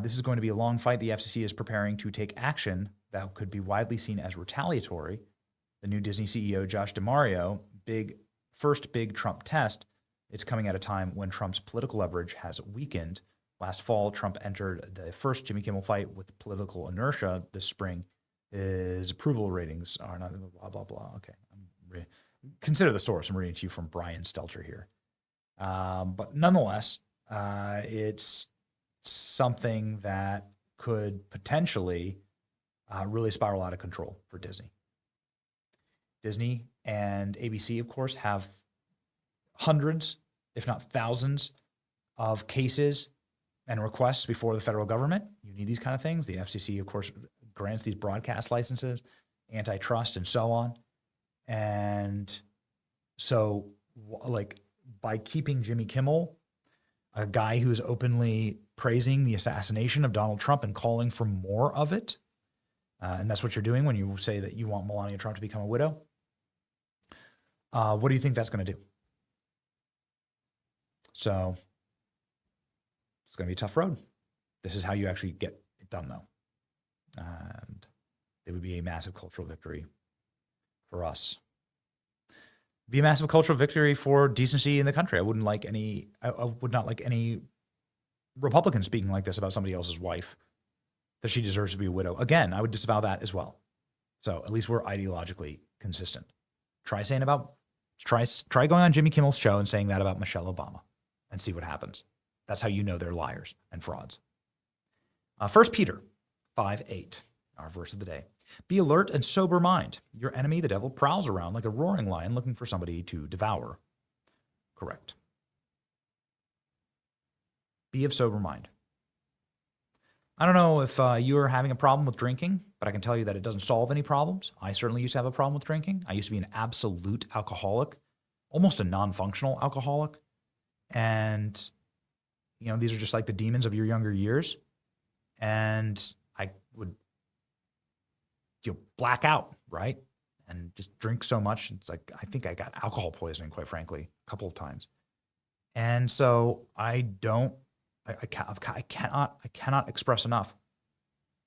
This is going to be a long fight. The FCC is preparing to take action that could be widely seen as retaliatory. The new Disney CEO, Josh DeMario, first big Trump test. It's coming at a time when Trump's political leverage has weakened. Last fall, Trump entered the first Jimmy Kimmel fight with political inertia. This spring, his approval ratings are not blah, blah, blah. Okay. Consider the source. I'm reading to you from Brian Stelter here. But nonetheless, it's something that could potentially really spiral out of control for Disney. Disney and ABC, of course, have hundreds, if not thousands, of cases and requests before the federal government. You need these kind of things. The FCC, of course, grants these broadcast licenses, antitrust, and so on. And so, like, by keeping Jimmy Kimmel, a guy who is openly praising the assassination of Donald Trump and calling for more of it, and that's what you're doing when you say that you want Melania Trump to become a widow, what do you think that's going to do? So it's going to be a tough road. This is how you actually get it done, though. And it would be a massive cultural victory for us. It'd be a massive cultural victory for decency in the country. I would not like any Republican speaking like this about somebody else's wife, that she deserves to be a widow. Again, I would disavow that as well. So at least we're ideologically consistent. Try going on Jimmy Kimmel's show and saying that about Michelle Obama and see what happens. That's how you know they're liars and frauds. 1 Peter 5:8, our verse of the day. Be alert and sober mind. Your enemy, the devil, prowls around like a roaring lion looking for somebody to devour. Correct. Be of sober mind. I don't know if you're having a problem with drinking, but I can tell you that it doesn't solve any problems. I certainly used to have a problem with drinking. I used to be an absolute alcoholic, almost a non-functional alcoholic. And, you know, these are just like the demons of your younger years. And I would black out, right? And just drink so much. It's like, I think I got alcohol poisoning, quite frankly, a couple of times. And so I cannot express enough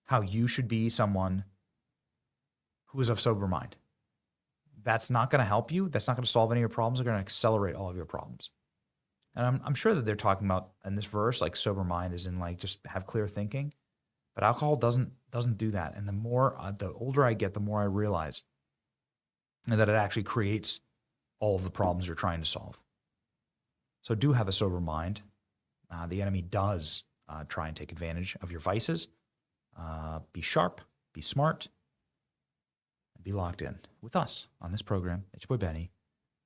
how you should be someone who is of sober mind. That's not going to help you. That's not going to solve any of your problems. They're going to accelerate all of your problems. And I'm sure that they're talking about in this verse, like sober mind is in like just have clear thinking. But alcohol doesn't do that. And the older I get, the more I realize that it actually creates all of the problems you're trying to solve. So do have a sober mind. The enemy does try and take advantage of your vices. Be sharp, be smart, and be locked in with us on this program. It's your boy Benny.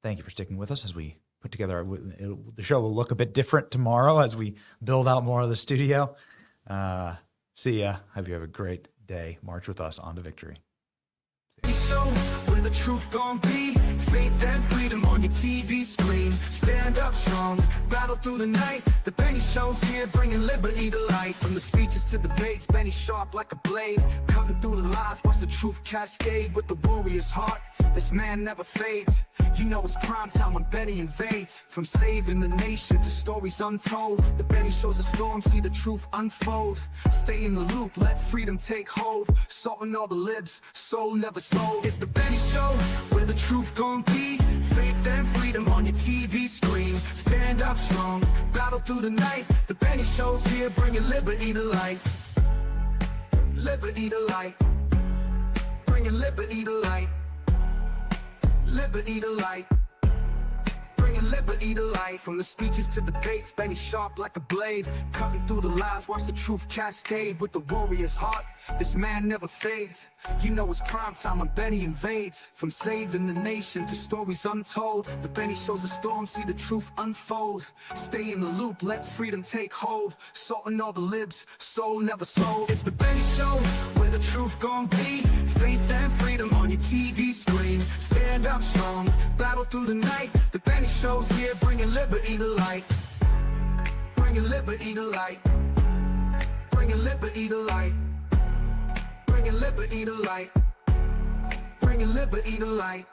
Thank you for sticking with us as we put together. The show will look a bit different tomorrow as we build out more of the studio. See ya. Hope you have a great day. March with us on to victory. Show where the truth gon' be, faith and freedom on your TV screen. Stand up strong, battle through the night. The Benny Show's here, bringing liberty to light. From the speeches to debates, Benny sharp like a blade, cutting through the lies, watch the truth cascade. With the warrior's heart, this man never fades. You know it's prime time when Benny invades. From saving the nation to stories untold, the Benny Show's a storm, see the truth unfold. Stay in the loop, let freedom take hold. Salting all the libs, soul never sold. It's the Benny Show, where the truth gon' be, faith and freedom on your TV screen. Stand up strong, battle through the night. The Benny Show's here, bringing liberty to light. Liberty to light, bringing liberty to light. Liberty to light, bringing liberty to light. From the speeches to debates, Benny sharp like a blade, cutting through the lies, watch the truth cascade. With the warrior's heart, this man never fades. You know it's prime time when Benny invades. From saving the nation to stories untold, the Benny Show's a storm, see the truth unfold. Stay in the loop, let freedom take hold. Salting all the libs, soul never sold. It's the Benny Show, where the truth gon' be, faith and freedom on your TV screen. Stand up strong, battle through the night. The Benny Show's here, bringing liberty to light. Bringing liberty to light. Bringing liberty to light. Bringing liberty to light. Bringing liberty to light.